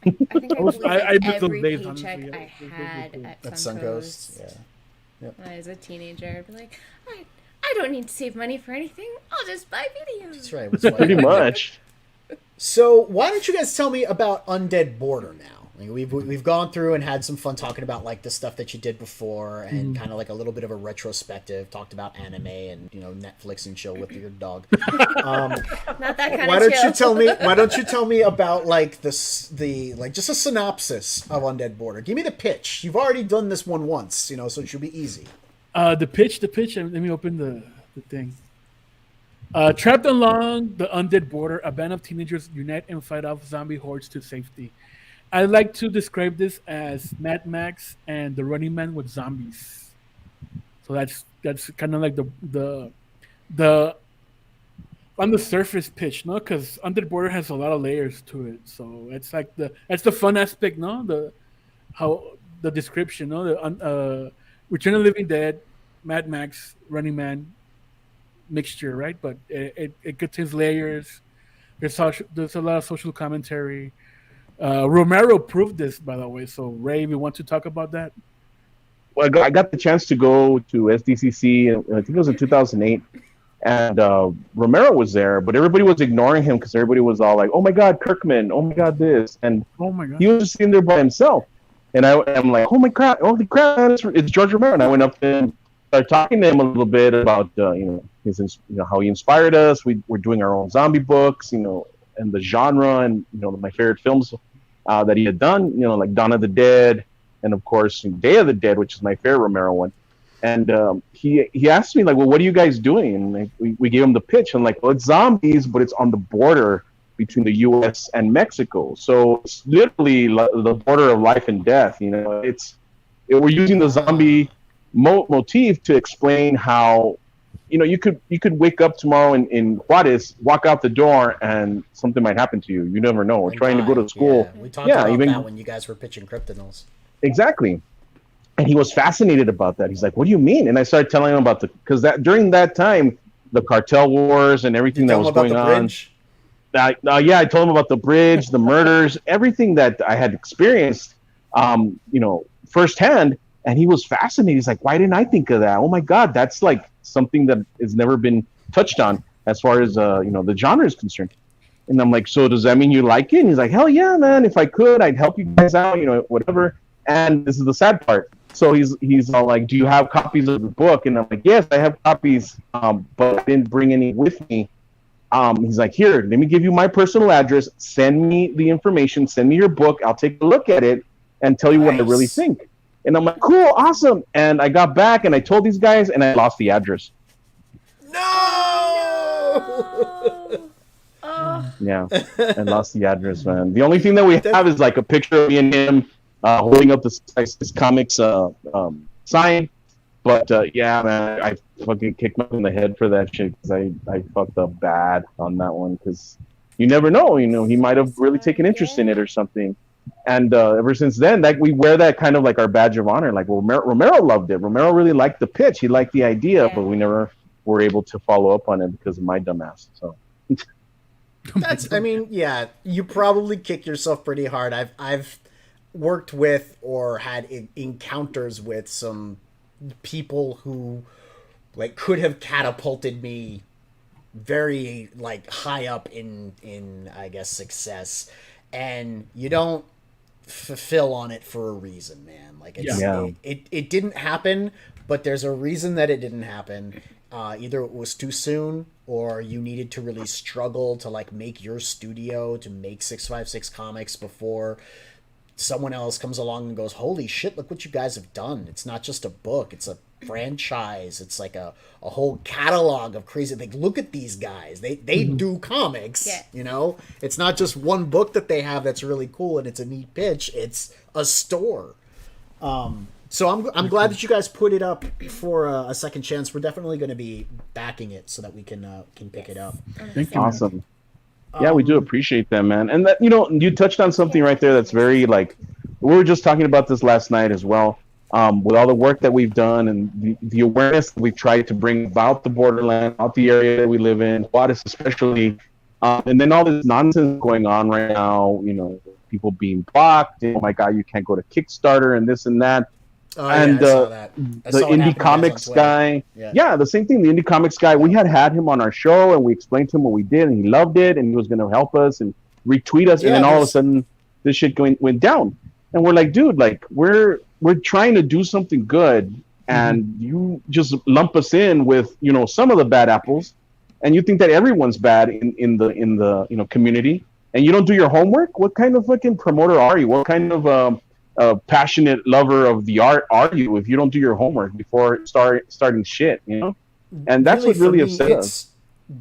I think I missed those every days, paycheck honestly. I had at Suncoast. Suncoast. Yep. When I was a teenager, I'd be like, I don't need to save money for anything. I'll just buy videos. That's right. Pretty much. So why don't you guys tell me about Undead Border now? Like, we've gone through and had some fun talking about like the stuff that you did before and kind of like a little bit of a retrospective. Talked about anime and Netflix and chill with your dog. Not that kind why of don't chill. you tell me? Why don't you tell me about like just a synopsis of Undead Border? Give me the pitch. You've already done this one once, so it should be easy. The pitch. Let me open the thing. Trapped along the Undead Border, a band of teenagers unite and fight off zombie hordes to safety. I like to describe this as Mad Max and the Running Man with zombies. So that's kind of like the on the surface pitch, no? Because Undead Border has a lot of layers to it. So it's like that's the fun aspect, no? The description, no? The Return of the Living Dead, Mad Max, Running Man mixture, right? But it contains layers. There's a lot of social commentary. Romero proved this, by the way. So, Ray, we want to talk about that? Well, I got the chance to go to SDCC, I think it was in 2008, and Romero was there, but everybody was ignoring him because everybody was all like, oh my God, Kirkman, oh my God, this. And oh my God. He was just sitting there by himself. And I'm like, holy crap, it's George Romero. And I went up and started talking to him a little bit about, his, how he inspired us. We're doing our own zombie books, and the genre and, my favorite films that he had done, like Dawn of the Dead, and of course Day of the Dead, which is my favorite Romero one. And he asked me, like, well, what are you guys doing? And like, we gave him the pitch. And like, well, it's zombies, but it's on the border between the U.S. and Mexico. So it's literally the border of life and death. We're using the zombie motif to explain how, you could wake up tomorrow in Juarez, walk out the door, and something might happen to you. You never know. We're trying to go to school. Yeah. We talked about that when you guys were pitching Cryptonals. Exactly. And he was fascinated about that. He's like, "What do you mean?" And I started telling him about because that during that time, the cartel wars and everything that was going on. Yeah, I told him about the bridge, the murders, everything that I had experienced, firsthand. And he was fascinated. He's like, "Why didn't I think of that? Oh my God, that's like something that has never been touched on as far as the genre is concerned." And I'm like, "So does that mean you like it?" And he's like, "Hell yeah, man! If I could, I'd help you guys out, whatever." And this is the sad part. So he's all like, "Do you have copies of the book?" And I'm like, "Yes, I have copies, but I didn't bring any with me." He's like, "Here, let me give you my personal address. Send me the information. Send me your book. I'll take a look at it and tell you what I really think." And I'm like, "Cool, awesome." And I got back and I told these guys, and I lost the address. No. Yeah, I lost the address, man. The only thing that we have is like a picture of me and him holding up this comics sign. But yeah, man, I fucking kicked him in the head for that shit because I fucked up bad on that one because you never know, he might have really taken interest in it or something. And ever since then, like we wear that kind of like our badge of honor. Like Romero loved it. Romero really liked the pitch. He liked the idea, but we never were able to follow up on it because of my dumbass. So. You probably kick yourself pretty hard. I've worked with or had encounters with some people who like could have catapulted me very like high up in I guess success, and you don't fulfill on it for a reason, man. Like it didn't happen, but there's a reason that it didn't happen. Either it was too soon or you needed to really struggle to like make your studio to make 656 comics before someone else comes along and goes, "Holy shit, look what you guys have done. It's not just a book, it's a franchise. It's like a whole catalog of crazy things. Look at these guys. They do comics." Yeah. It's not just one book that they have that's really cool and it's a neat pitch. It's a store. So I'm glad that you guys put it up for a second chance. We're definitely going to be backing it so that we can pick it up. Thank you. Awesome. Yeah, we do appreciate that, man. And that you touched on something right there that's very like we were just talking about this last night as well. With all the work that we've done and the awareness that we've tried to bring about the borderland, about the area that we live in, Juarez especially, and then all this nonsense going on right now. People being blocked. Oh my God, you can't go to Kickstarter and this and that. Oh, and I saw that. The indie comics guy, the same thing. The indie comics guy, we had him on our show, and we explained to him what we did, and he loved it, and he was going to help us and retweet us, and then all of a sudden, this shit went down, and we're like, dude, like we're trying to do something good, and you just lump us in with some of the bad apples, and you think that everyone's bad in the community, and you don't do your homework. What kind of fucking promoter are you? What kind of a passionate lover of the art are you if you don't do your homework before starting shit, And that's what really upset us.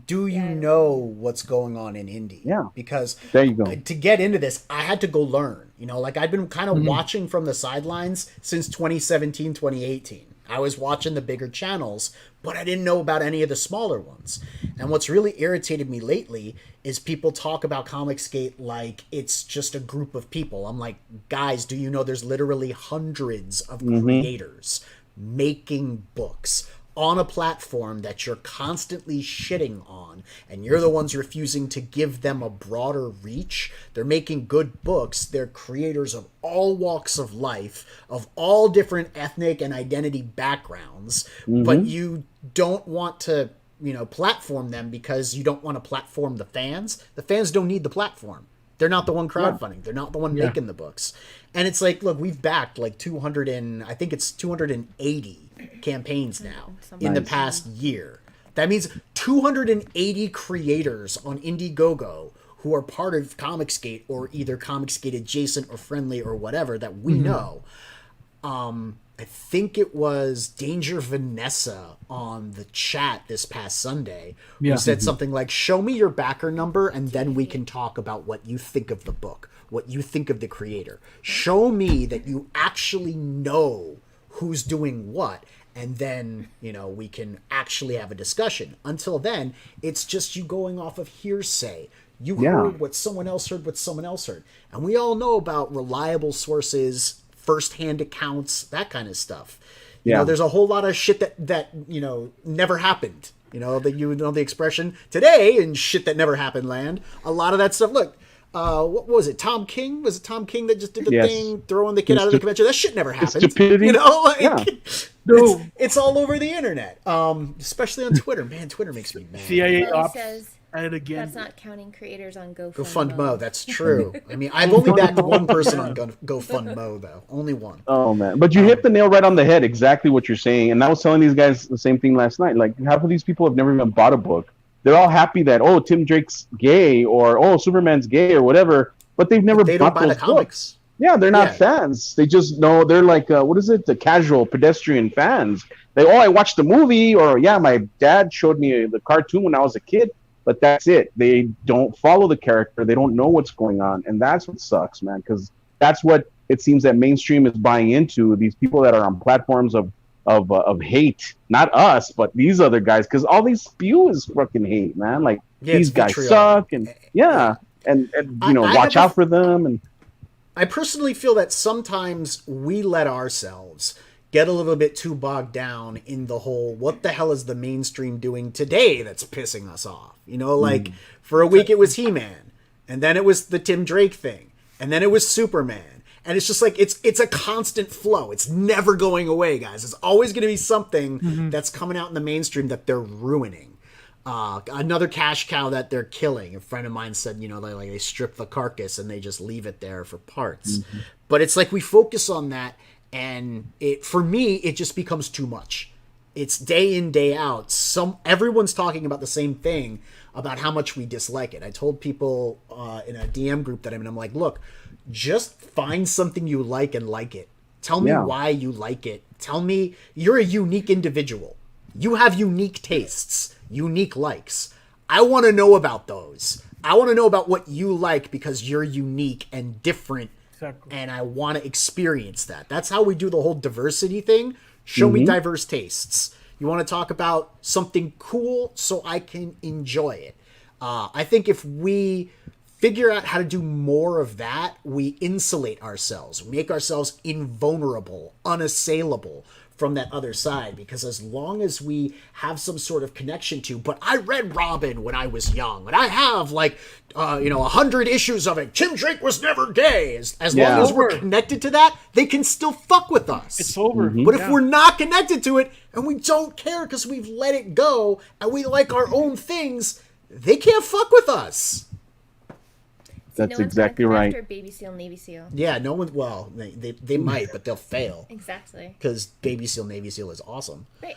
Do you know what's going on in indie? Yeah. Because there you go. To get into this, I had to go learn. Like I've been kind of watching from the sidelines since 2017, 2018. I was watching the bigger channels, but I didn't know about any of the smaller ones. And what's really irritated me lately is people talk about Comicsgate like it's just a group of people. I'm like, guys, do you know there's literally hundreds of creators making books on a platform that you're constantly shitting on, and you're the ones refusing to give them a broader reach? They're making good books. They're creators of all walks of life, of all different ethnic and identity backgrounds, but you don't want to, platform them because you don't want to platform the fans. The fans don't need the platform. They're not the one crowdfunding. They're not the one making the books. And it's like, look, we've backed like 280 campaigns now in the past year. That means 280 creators on Indiegogo who are part of Comicsgate or either Comicsgate adjacent or friendly or whatever that we know. I think it was Danger Vanessa on the chat this past Sunday who said something like, "Show me your backer number and then we can talk about what you think of the book, what you think of the creator. Show me that you actually know who's doing what, and then, we can actually have a discussion. Until then, it's just you going off of hearsay. You heard what someone else heard, what someone else heard. And we all know about reliable sources firsthand accounts, that kind of stuff. You know, there's a whole lot of shit that you know never happened. You know, that you know the expression today in shit that never happened land. A lot of that stuff. Look, what was it? Tom King? Was it Tom King that just did the thing, throwing the kid out of the convention? That shit never happened. Stupidity. You know, like, Yeah. it's all over the internet, especially on Twitter. Man, Twitter makes me mad. CIA Chloe ops says at it again. that's not counting creators on GoFundMe. GoFundMo, that's true. I mean, I've only backed one person on GoFundMo, though. Only one. Oh man, but you hit the nail right on the head. Exactly what you're saying. And I was telling these guys the same thing last night. Like half of these people have never even bought a book. They're all happy that Tim Drake's gay or Superman's gay or whatever, but they've never They bought don't buy those the comics. books. Yeah, they're not Yeah. fans. They just know they're like what is it? The casual pedestrian fans. They I watched the movie, or my dad showed me the cartoon when I was a kid. But that's it. They don't follow the character. They don't know what's going on, and that's what sucks, man. Because that's what it seems that mainstream is buying into. These people that are on platforms of hate, not us, but these other guys. Because all they spew is fucking hate, man. Like these guys vitriol. suck, and and you know, watch out for them. And I personally feel that sometimes we let ourselves get a little bit too bogged down in the whole what the hell is the mainstream doing today that's pissing us off. You know, like for a week it was He-Man, and then it was the Tim Drake thing, and then it was Superman. And it's just like it's a constant flow. It's never going away, guys. It's always going to be something that's coming out in the mainstream that they're ruining. Another cash cow that they're killing. A friend of mine said, you know, they strip the carcass and they just leave it there for parts. But it's like we focus on that, and for me it just becomes too much. It's day in, day out. Everyone's talking about the same thing, about how much we dislike it. I told people in a DM group that I'm in, I'm like, look, just find something you like and like it. Tell me why you like it. Tell me you're a unique individual. You have unique tastes, unique likes. I want to know about those. I want to know about what you like because you're unique and different. Exactly. And I want to experience that. That's how we do the whole diversity thing. Show me diverse tastes. You want to talk about something cool so I can enjoy it. I think if we figure out how to do more of that, we insulate ourselves, make ourselves invulnerable, unassailable from that other side. Because as long as we have some sort of connection to, but I read Robin when I was young, and I have 100 issues of it. Tim Drake was never gay. As long as we're connected to that, they can still fuck with us. It's over. But if we're not connected to it and we don't care because we've let it go and we like our own things, they can't fuck with us. that's no one's exactly gonna come right. after Baby Seal, Navy Seal. Yeah, no one. Well, they might, but they'll fail Exactly. because Baby Seal, Navy Seal is awesome. Right.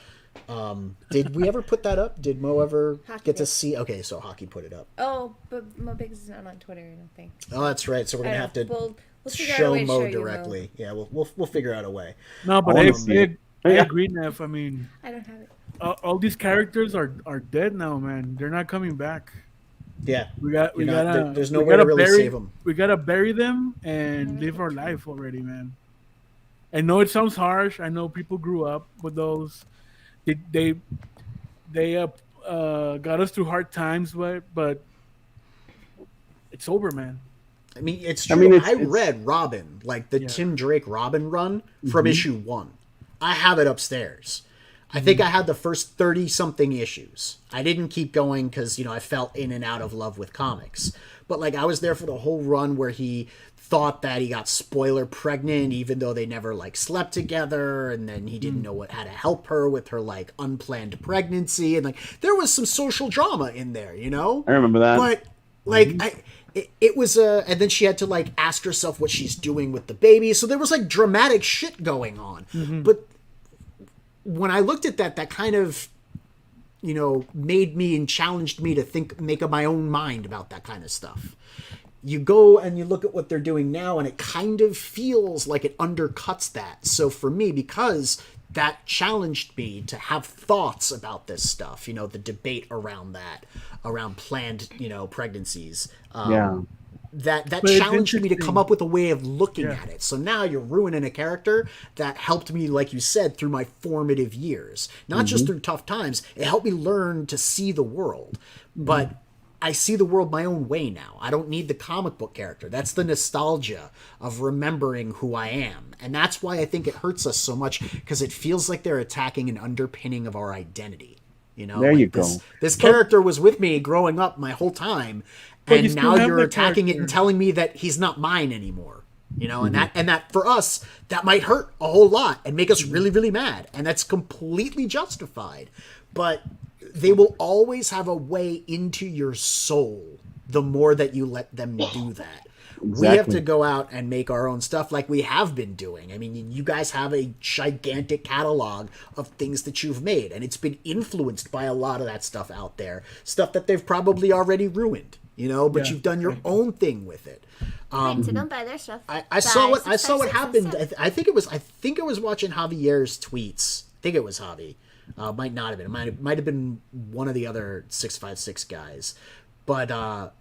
Did we ever put that up? Did Mo ever Hockey get to did. see? Okay, so Hockey put it up. Oh, but Mo Biggs is not on Twitter, I don't think. Oh, that's right. So we're gonna I have don't to know. We'll figure out a show way to Mo show you, Mo. directly. Yeah, we'll figure out a way. No, but I I wanna see it. agree, Neff. I mean, I don't have it. all these characters are dead now, man. They're not coming back. Yeah, there's no we way to gotta really bury, save them. We gotta bury them and live our life already, man. I know it sounds harsh. I know people grew up with those. They got us through hard times, but it's over, man. I mean, it's true. I mean, I read Robin, like the Tim Drake Robin run from issue 1. I have it upstairs. I think I had the first 30-something issues. I didn't keep going because, I felt in and out of love with comics. But, I was there for the whole run where he thought that he got spoiler pregnant, even though they never, slept together, and then he didn't know how to help her with her, unplanned pregnancy. And, there was some social drama in there, I remember that. But, it was and then she had to ask herself what she's doing with the baby. So there was dramatic shit going on. But when I looked at that kind of, made me and challenged me to make up my own mind about that kind of stuff. You go and you look at what they're doing now, and it kind of feels like it undercuts that. So for me, because that challenged me to have thoughts about this stuff, the debate around that, around planned, pregnancies. That challenged me to come up with a way of looking at it. So now you're ruining a character that helped me, like you said, through my formative years. Not just through tough times. It helped me learn to see the world. But I see the world my own way now. I don't need the comic book character. That's the nostalgia of remembering who I am. And that's why I think it hurts us so much, because it feels like they're attacking an underpinning of our identity. You know, There like you go. This character was with me growing up my whole time, But you and still now have you're that attacking it and character. telling me that he's not mine anymore. You know, Mm-hmm. and that for us, that might hurt a whole lot and make us really, really mad. And that's completely justified. But they will always have a way into your soul the more that you let them do that. We have Exactly. to go out and make our own stuff like we have been doing. I mean, you guys have a gigantic catalog of things that you've made, and it's been influenced by a lot of that stuff out there. Stuff that they've probably already ruined, you know, but Yeah. you've done your own thing with it. Right, so don't buy their stuff. I saw what Buy 656 happened. instead. I think it was watching Javier's tweets. I think it was Javi. Might not have been. It might have been one of the other 656 guys. But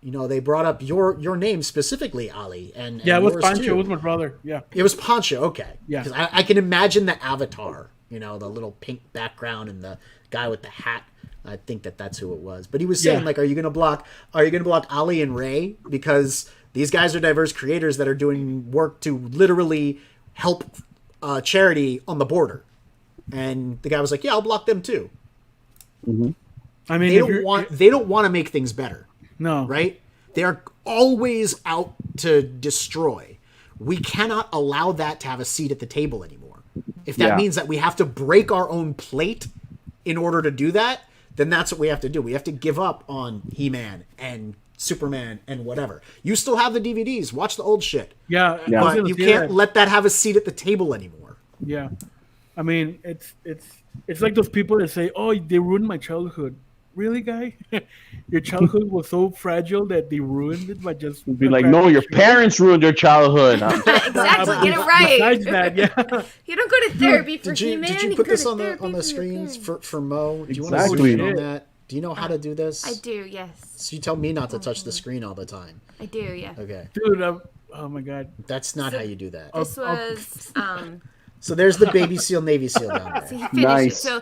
you know, they brought up your name specifically, Ali, and Yeah, it was yours Pancho. too. It was my brother. Yeah. It was Pancho. Okay. Yeah. 'Cause I can imagine the avatar. You know, the little pink background and the guy with the hat. I think that's who it was. But he was saying, Yeah. like, are you gonna block Ali and Ray, because these guys are diverse creators that are doing work to literally help charity on the border. And the guy was like, yeah, I'll block them too. I mean, They don't want to make things better, no, right? They are always out to destroy. We cannot allow that to have a seat at the table anymore. If that Yeah. means that we have to break our own plate in order to do that, then that's what we have to do. We have to give up on He-Man and Superman and whatever. You still have the DVDs. Watch the old shit. Yeah, Yeah. I was But gonna you say can't that. let that have a seat at the table anymore. Yeah, I mean, it's like those people that say, "Oh, they ruined my childhood." Really, guy? Your childhood was so fragile that they ruined it by just Be like, no, your parents ruined your childhood. Exactly, get it right. Besides that, yeah. You don't go to therapy for Did you He-Man. did you you put go this to on the therapy for your screens parents. for Mo? Do you want Exactly. to zoom in on that? Do you know how to do this? I do, yes. So you tell me not to touch the screen all the time. I do, yeah. Okay. Dude, oh my god. That's not how you do that. This was So there's the baby seal, Navy seal down so there. he finished Nice. it. So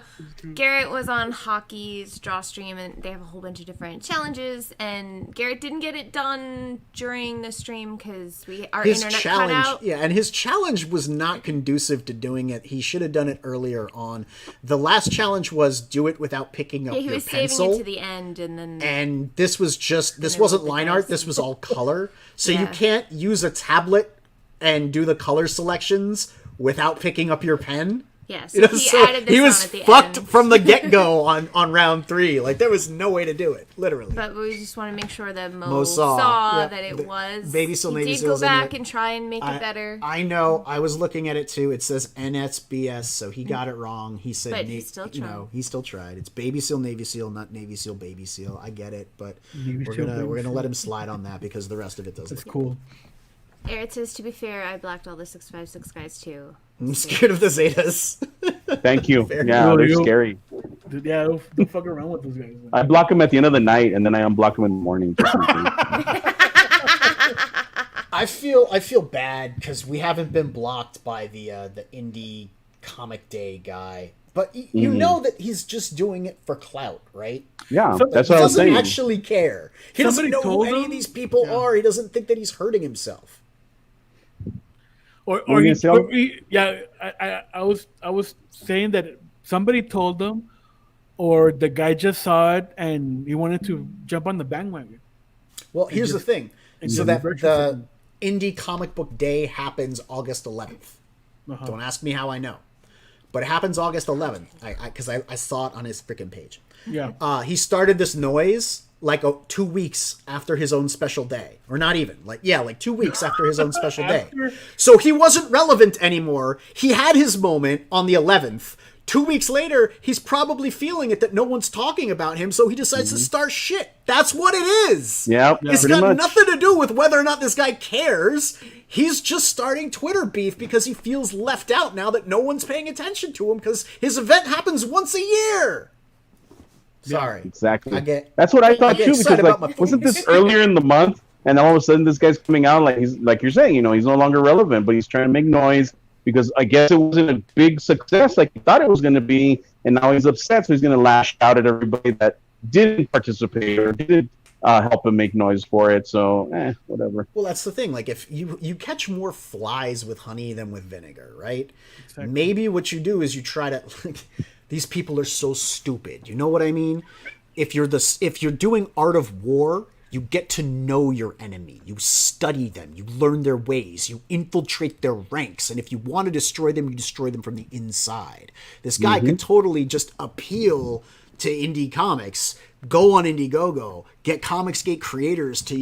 Garrett was on Hockey's draw stream, and they have a whole bunch of different challenges. And Garrett didn't get it done during the stream because our His internet challenge, cut out. yeah, and his challenge was not conducive to doing it. He should have done it earlier on. The last challenge was do it without picking up Yeah, he your was pencil. saving it to the end, and then And this was just this they wasn't rolled the line dice art, this was all color. So you Yeah. can't use a tablet and do the color selections without picking up your pen. yeah, You know, so he so added this he on was at the fucked end. from the get-go on round 3. Like there was no way to do it, literally. But we just want to make sure that Mo, Mo saw, yeah, that it the was. Baby Seal, he Navy did Seal's go in back it. and try and make it better. I know. I was looking at it too. It says NSBS, so he got it wrong. He said, But he still tried. he still tried. It's Baby Seal, Navy Seal, not Navy Seal, Baby Seal. I get it, but Navy we're Seal, gonna Baby let him slide on that because the rest of it doesn't. It's cool. Eric says, to be fair, I blacked all the 656 guys too. I'm scared of the Zetas. Thank you. Fair. Yeah, No, they're you- scary. Dude, yeah, don't fuck around with those guys. Man. I block them at the end of the night, and then I unblock them in the morning. I feel bad because we haven't been blocked by the indie comic day guy, but you know that he's just doing it for clout, right? Yeah, So- that's He what I was doesn't saying. actually care. He doesn't Somebody know who told any of him? these people Yeah. are. He doesn't think that he's hurting himself. Or were you gonna say? yeah, I was saying that somebody told them, or the guy just saw it and he wanted to jump on the bandwagon. Well, here's the thing. and So just that purchase the indie comic book day happens August 11th. Uh-huh. Don't ask me how I know. But it happens August 11th because I saw it on his freaking page. Yeah, He started this noise like 2 weeks after his own special day. Or not even. Like 2 weeks after his own special day. After- So he wasn't relevant anymore. He had his moment on the 11th. 2 weeks later, he's probably feeling it that no one's talking about him, so he decides to start shit. That's what it is. Yep, It's pretty got much. nothing to do with whether or not this guy cares. He's just starting Twitter beef because he feels left out now that no one's paying attention to him because his event happens once a year. Sorry. Exactly. That's what I thought get too. excited Because about my wasn't feelings. this earlier in the month? And all of a sudden, this guy's coming out like he's like you're saying. He's no longer relevant, but he's trying to make noise because I guess it wasn't a big success like he thought it was going to be, and now he's upset, so he's going to lash out at everybody that didn't participate or didn't help him make noise for it. So, whatever. Well, that's the thing. Like, if you catch more flies with honey than with vinegar, right? Exactly. Maybe what you do is you try to. These people are so stupid. You know what I mean? If you're doing Art of War, you get to know your enemy. You study them. You learn their ways. You infiltrate their ranks. And if you want to destroy them, you destroy them from the inside. This guy could totally just appeal to indie comics. Go on Indiegogo, get Comicsgate creators to,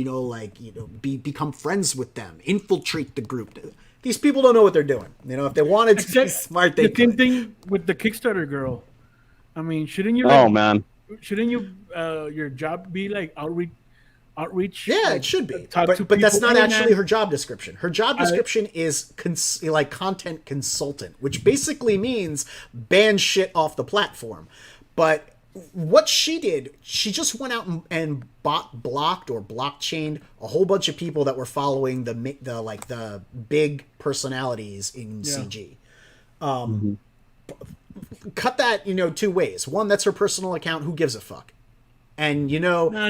become friends with them, infiltrate the group. These people don't know what they're doing. If they wanted to be smart, they the same could. thing with the Kickstarter girl. I mean, shouldn't you? Oh man. Shouldn't you? Your job be like outreach? Yeah, like, it should be. talk to But that's people. not Hey, actually man, her job description. Her job description is content consultant, which basically means ban shit off the platform. But what she did, she just went out and blocked or blockchained a whole bunch of people that were following the big personalities in CG. Cut that, two ways. One, that's her personal account. Who gives a fuck? And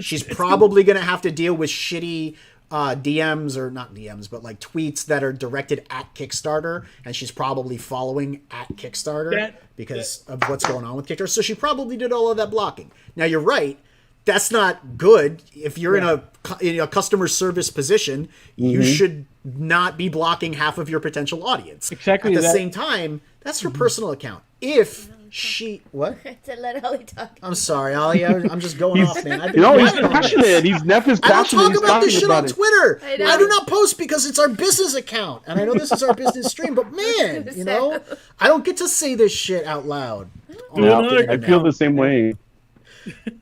she's probably going to have to deal with shitty DMs, or not DMs, but like tweets that are directed at Kickstarter, and she's probably following at Kickstarter because of what's going on with Kickstarter. So she probably did all of that blocking. Now you're right. That's not good. If you're in a customer service position, you should not be blocking half of your potential audience. Exactly. At the same time, that's her personal account. If she what? To let Ollie talk. I'm sorry, Ollie. I'm just going off, man. I've been He's quiet on passionate. this. Neff is I don't passionate. talk He's about this talking shit on it. Twitter. I know. I do not post because it's our business account, and I know this is our business stream. But man, I don't get to say this shit out loud. I feel the same way.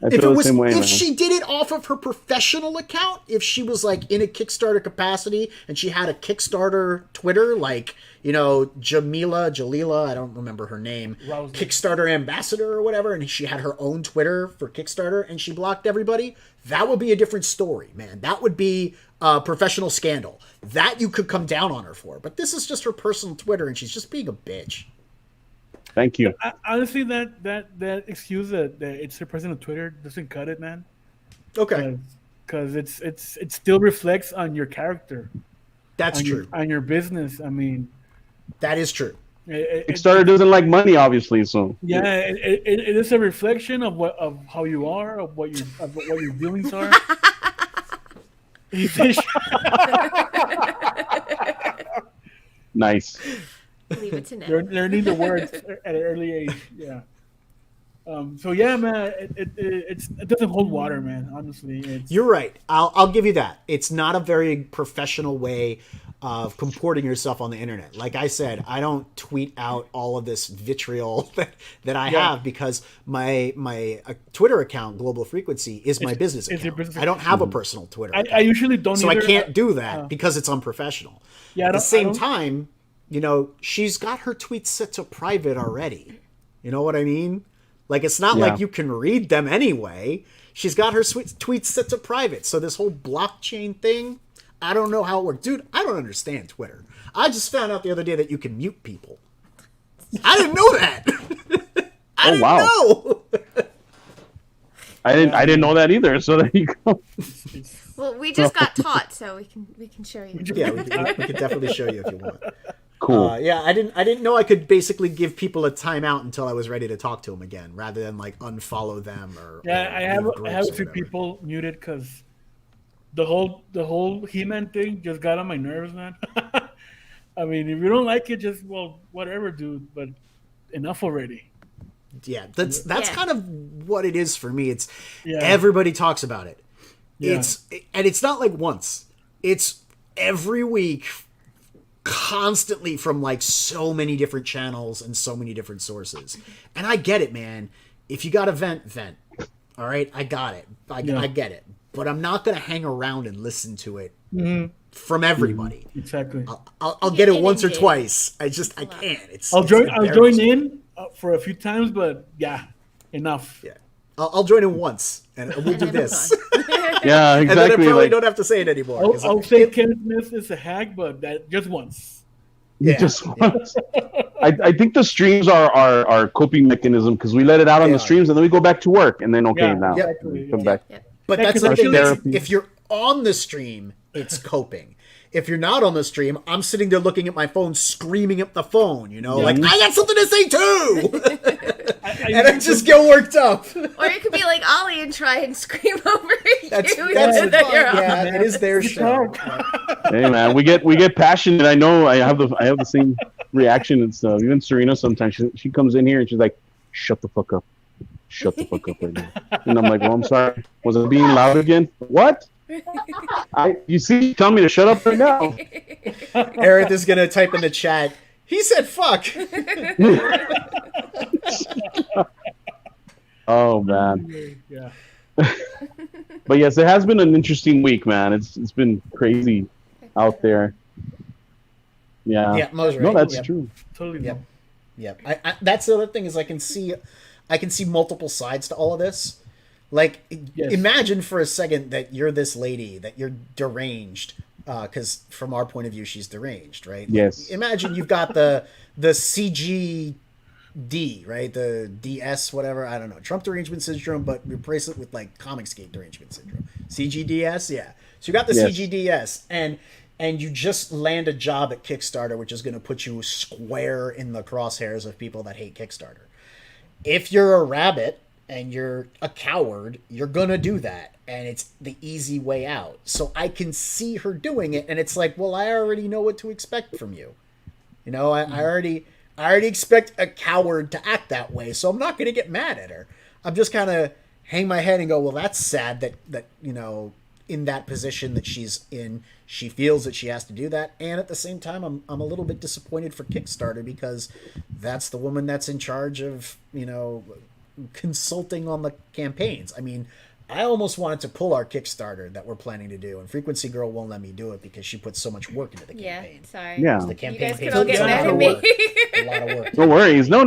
If she did it off of her professional account, if she was like in a Kickstarter capacity and she had a Kickstarter Twitter, like, Jalila, I don't remember her name, Kickstarter ambassador or whatever, and she had her own Twitter for Kickstarter and she blocked everybody, that would be a different story, man. That would be a professional scandal. That you could come down on her for. But this is just her personal Twitter and she's just being a bitch. Thank you. Honestly, that excuse that it's her personal Twitter doesn't cut it, man. Okay. Because it still reflects on your character. That's true. On your business. I mean, that is true. Kickstarter doesn't like money, obviously. So yeah, it is a reflection of how you are, of what your dealings are. Nice. Leave it to Neff. Learning the words at an early age. Yeah. So yeah, man, it doesn't hold water, man. Honestly, you're right. I'll give you that. It's not a very professional way of comporting yourself on the internet. Like I said, I don't tweet out all of this vitriol that I have because my Twitter account, Global Frequency, is my business account. I don't have a personal Twitter account. I usually don't. So either. I can't do that because it's unprofessional. Yeah. At the same time, she's got her tweets set to private already. You know what I mean? Like, it's not like you can read them anyway. She's got her tweets set to private. So this whole blockchain thing, I don't know how it works. Dude, I don't understand Twitter. I just found out the other day that you can mute people. I didn't know that. I didn't know. I didn't know that either. So there you go. Well, we just got taught, so we can show you. Yeah, we can definitely show you if you want. Cool. I didn't know I could basically give people a timeout until I was ready to talk to them again, rather than like unfollow them or. Yeah, or I have a few people muted because the whole He-Man thing just got on my nerves, man. I mean, if you don't like it, just whatever, dude. But enough already. Yeah, that's kind of what it is for me. It's everybody talks about it. Yeah. It's not like once. It's every week. Constantly from like so many different channels and so many different sources. And I get it, man. If you got to vent. All right, I got it. I get it. But I'm not going to hang around and listen to it from everybody. Exactly. I'll get it once or twice. I can't. I'll join in for a few times, but yeah, enough. Yeah. I'll join in once and we'll do this. Yeah, exactly. And then I probably don't have to say it anymore. I'll say Kenneth Smith is a hack, but that just once. Just once. I think the streams are our coping mechanism because we let it out on the streams and then we go back to work and then now come back. But Yeah, that's 'cause the thing. therapy. If you're on the stream, it's coping. If you're not on the stream, I'm sitting there looking at my phone, screaming at the phone. You know, like I got something to say too, and I just get worked up. Or you could be like Ollie and try and scream over That's you. fun. that you're on. Yeah, it is their show. Hey man, we get passionate. I know I have the same reaction. It's even Serena sometimes she comes in here and she's like, "Shut the fuck up, shut the fuck up right now." And I'm like, "Well, I'm sorry. Was I being loud again? What? You see, tell me to shut up right now." Eric is gonna type in the chat. He said, "Fuck." Oh man. Yeah. But yes, it has been an interesting week, man. It's been crazy out there. Yeah. Yeah, Mo's right. No, that's Yep. true. Totally. Yep. Yep. That's the other thing is I can see multiple sides to all of this. Like, Yes. imagine for a second that you're this lady, that you're deranged, because from our point of view, she's deranged, right? Yes. Imagine you've got the CGD, right? The DS, whatever. I don't know. Trump derangement syndrome, but replace it with like Comicsgate derangement syndrome. CGDS, yeah. So you got the Yes. CGDS, and you just land a job at Kickstarter, which is going to put you square in the crosshairs of people that hate Kickstarter. If you're a rabbit and you're a coward, you're going to do that. And it's the easy way out. So I can see her doing it. And it's like, well, I already know what to expect from you. You know, I already expect a coward to act that way. So I'm not going to get mad at her. I'm just kind of hang my head and go, well, that's sad that, you know, in that position that she's in, she feels that she has to do that. And at the same time, I'm a little bit disappointed for Kickstarter because that's the woman that's in charge of, you know, consulting on the campaigns. I mean, I almost wanted to pull our Kickstarter that we're planning to do, and Frequency Girl won't let me do it because she puts so much work into the campaign. Yeah, sorry. Yeah. The You campaign guys pays can all get a mad lot at of me. work. A lot of work. No worries. No.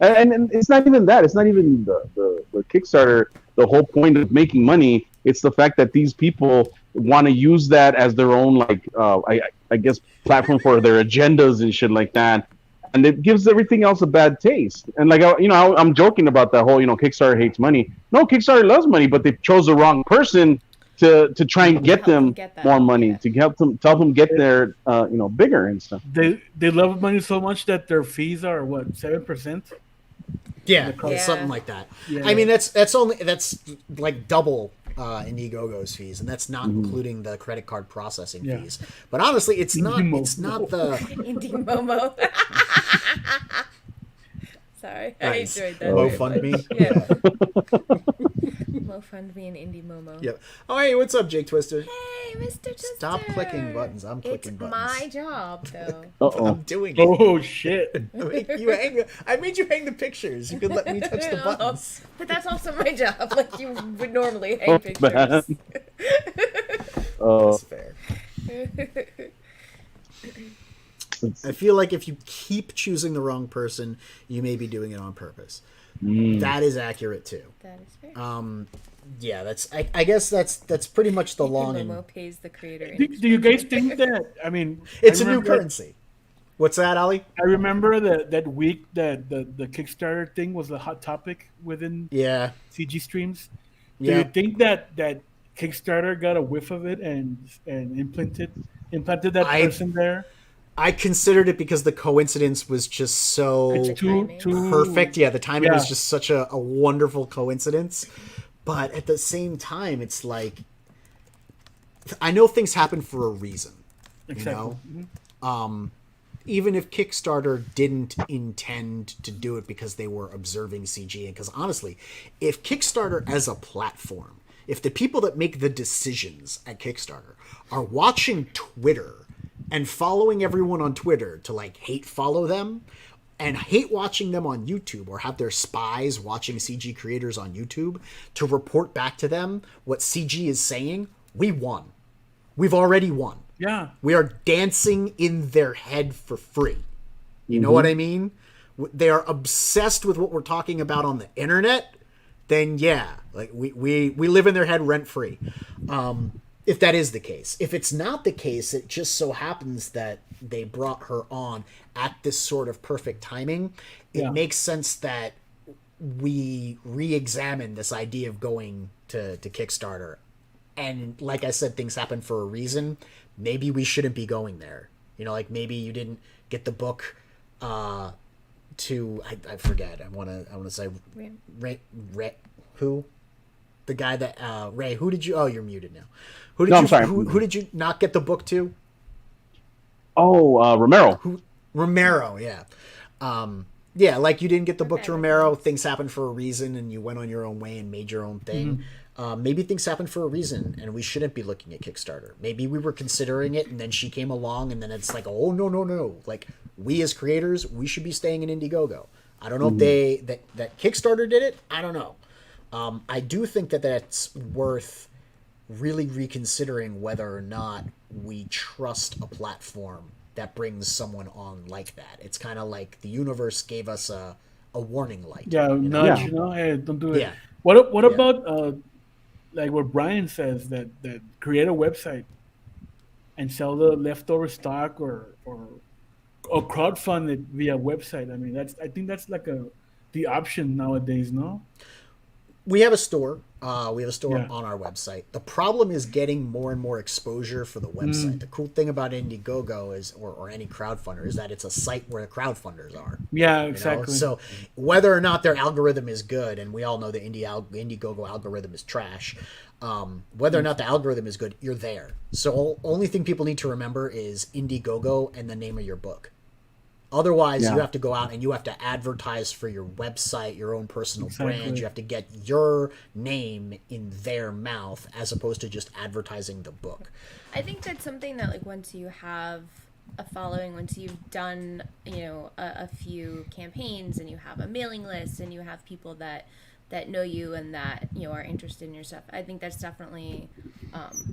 And it's not even that. It's not even the Kickstarter. The whole point of making money. It's the fact that these people want to use that as their own, like, I guess, platform for their agendas and shit like that. And it gives everything else a bad taste. And like, you know, I'm joking about that whole, you know, Kickstarter hates money. No, Kickstarter loves money, but they chose the wrong person to try and get Help them them get that, more money, yeah. to help them get their, you know, bigger and stuff. They love money so much that their fees are what 7%. Yeah, Yeah. something like that. Yeah. I mean, that's like double Indiegogo's fees, and that's not including the credit card processing Yeah. fees. But honestly, it's not Indiemomo. the Indie Momo. Sorry, Nice. I enjoyed that. very GoFundMe. much. Yeah. GoFundMe and Indie Momo. Yep. Oh, hey, what's up, Jake Twister? Hey, Mr. Twister. Stop clicking buttons. I'm clicking It's buttons. my job, though. Uh-oh. I'm doing it. Oh shit! I made you hang the pictures. You could let me touch the buttons. But that's also my job, like you would normally hang Oh, pictures. man. Oh, That's fair. I feel like if you keep choosing the wrong person, you may be doing it on purpose. That is accurate too. That is fair. Yeah, that's. I guess that's pretty much the long Momo and. pays the creator. Do you guys think that? I mean, It's I a new remember- currency. What's that, Ali? I remember that week that the Kickstarter thing was a hot topic within Yeah. CG streams. Do Yeah. you think that Kickstarter got a whiff of it and implanted that person there? I considered it because the coincidence was just so It's too perfect. Yeah, the timing was Yeah. just such a wonderful coincidence. But at the same time, it's like I know things happen for a reason. Exactly. You know? Even if Kickstarter didn't intend to do it because they were observing CG, and because honestly, if Kickstarter as a platform, if the people that make the decisions at Kickstarter are watching Twitter and following everyone on Twitter to like hate follow them and hate watching them on YouTube, or have their spies watching CG creators on YouTube to report back to them what CG is saying, we won. We've already won. Yeah. We are dancing in their head for free. You know what I mean? They are obsessed with what we're talking about on the internet. Then yeah, like we live in their head rent free. If that is the case. If it's not the case, it just so happens that they brought her on at this sort of perfect timing. It Yeah. makes sense that we re-examine this idea of going to Kickstarter. And like I said, things happen for a reason. Maybe we shouldn't be going there. You know, like maybe you didn't get the book to I forget. I want to say Ray, who? The guy that Ray, who did you? Oh, you're muted now. Who did No, you? I'm sorry. Who did you not get the book to? Oh, Romero. Romero, yeah. Yeah, like you didn't get the book to Romero. Things happened for a reason, and you went on your own way and made your own thing. Maybe things happened for a reason, and we shouldn't be looking at Kickstarter. Maybe we were considering it, and then she came along, and then it's like, oh, no. Like, we as creators, we should be staying in Indiegogo. I don't know if that Kickstarter did it. I don't know. I do think that that's worth really reconsidering whether or not we trust a platform that brings someone on like that. It's kind of like the universe gave us a warning light. Yeah, nudge, hey, don't do it. Yeah. What about like what Brian says, that create a website and sell the leftover stock or crowdfund it via website? I mean, I think that's like the option nowadays, no? We have a store. We have a store Yeah. on our website. The problem is getting more and more exposure for the website. The cool thing about Indiegogo is, or any crowdfunder, is that it's a site where the crowdfunders are. Yeah, You know? exactly. So whether or not their algorithm is good, and we all know the Indiegogo algorithm is trash, whether or not the algorithm is good, you're there. So only thing people need to remember is Indiegogo and the name of your book. Otherwise, you have to go out and you have to advertise for your website, your own personal brand. You have to get your name in their mouth as opposed to just advertising the book. I think that's something that, like, once you have a following, once you've done, a few campaigns and you have a mailing list and you have people that know you and that, are interested in your stuff, I think that's definitely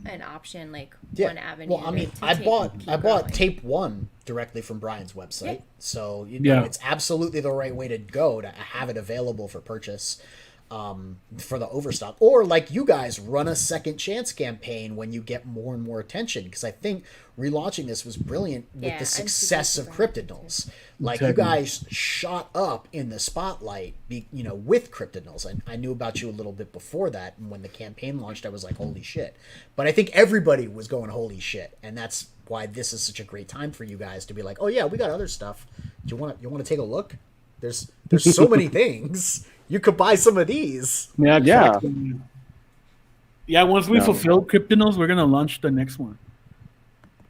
an option, like one avenue. Well, I mean, I bought tape 1 directly from Brian's website. Yeah. So, it's absolutely the right way to go to have it available for purchase for the overstock. Or like you guys, run a second chance campaign when you get more and more attention. Because I think relaunching this was brilliant with the success of Cryptidnals. Like you guys shot up in the spotlight, with Cryptidnals. And I knew about you a little bit before that. And when the campaign launched, I was like, holy shit. But I think everybody was going, holy shit. And that's why this is such a great time for you guys to be like, oh yeah, we got other stuff. Do you want to take a look? There's so many things. You could buy some of these. Yeah, exactly. Yeah, once we fulfill Cryptidals, we're gonna launch the next one,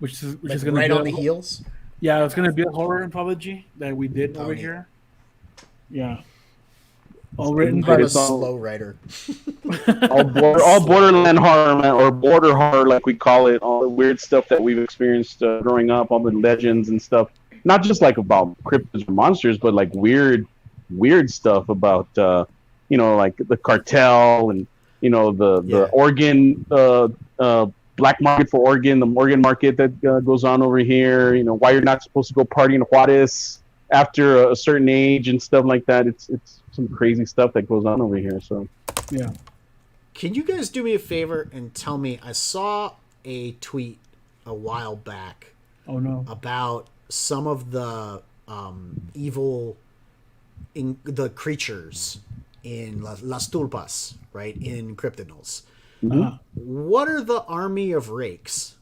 which is gonna right be on the heels. Yeah, it's gonna be a horror anthology that we did over here. Yeah, all written by a slow writer. all borderland horror, man, or border horror, like we call it. All the weird stuff that we've experienced growing up, all the legends and stuff. Not just like about cryptids or monsters, but like weird stuff about like the cartel and the organ black market for organ, the organ market that goes on over here. Why you're not supposed to go party in Juarez after a certain age and stuff like that. It's some crazy stuff that goes on over here. So yeah. Can you guys do me a favor and tell me? I saw a tweet a while back. Oh no. About some of the evil the creatures in Las Tulpas, right, in Cryptidals. What are the army of rakes?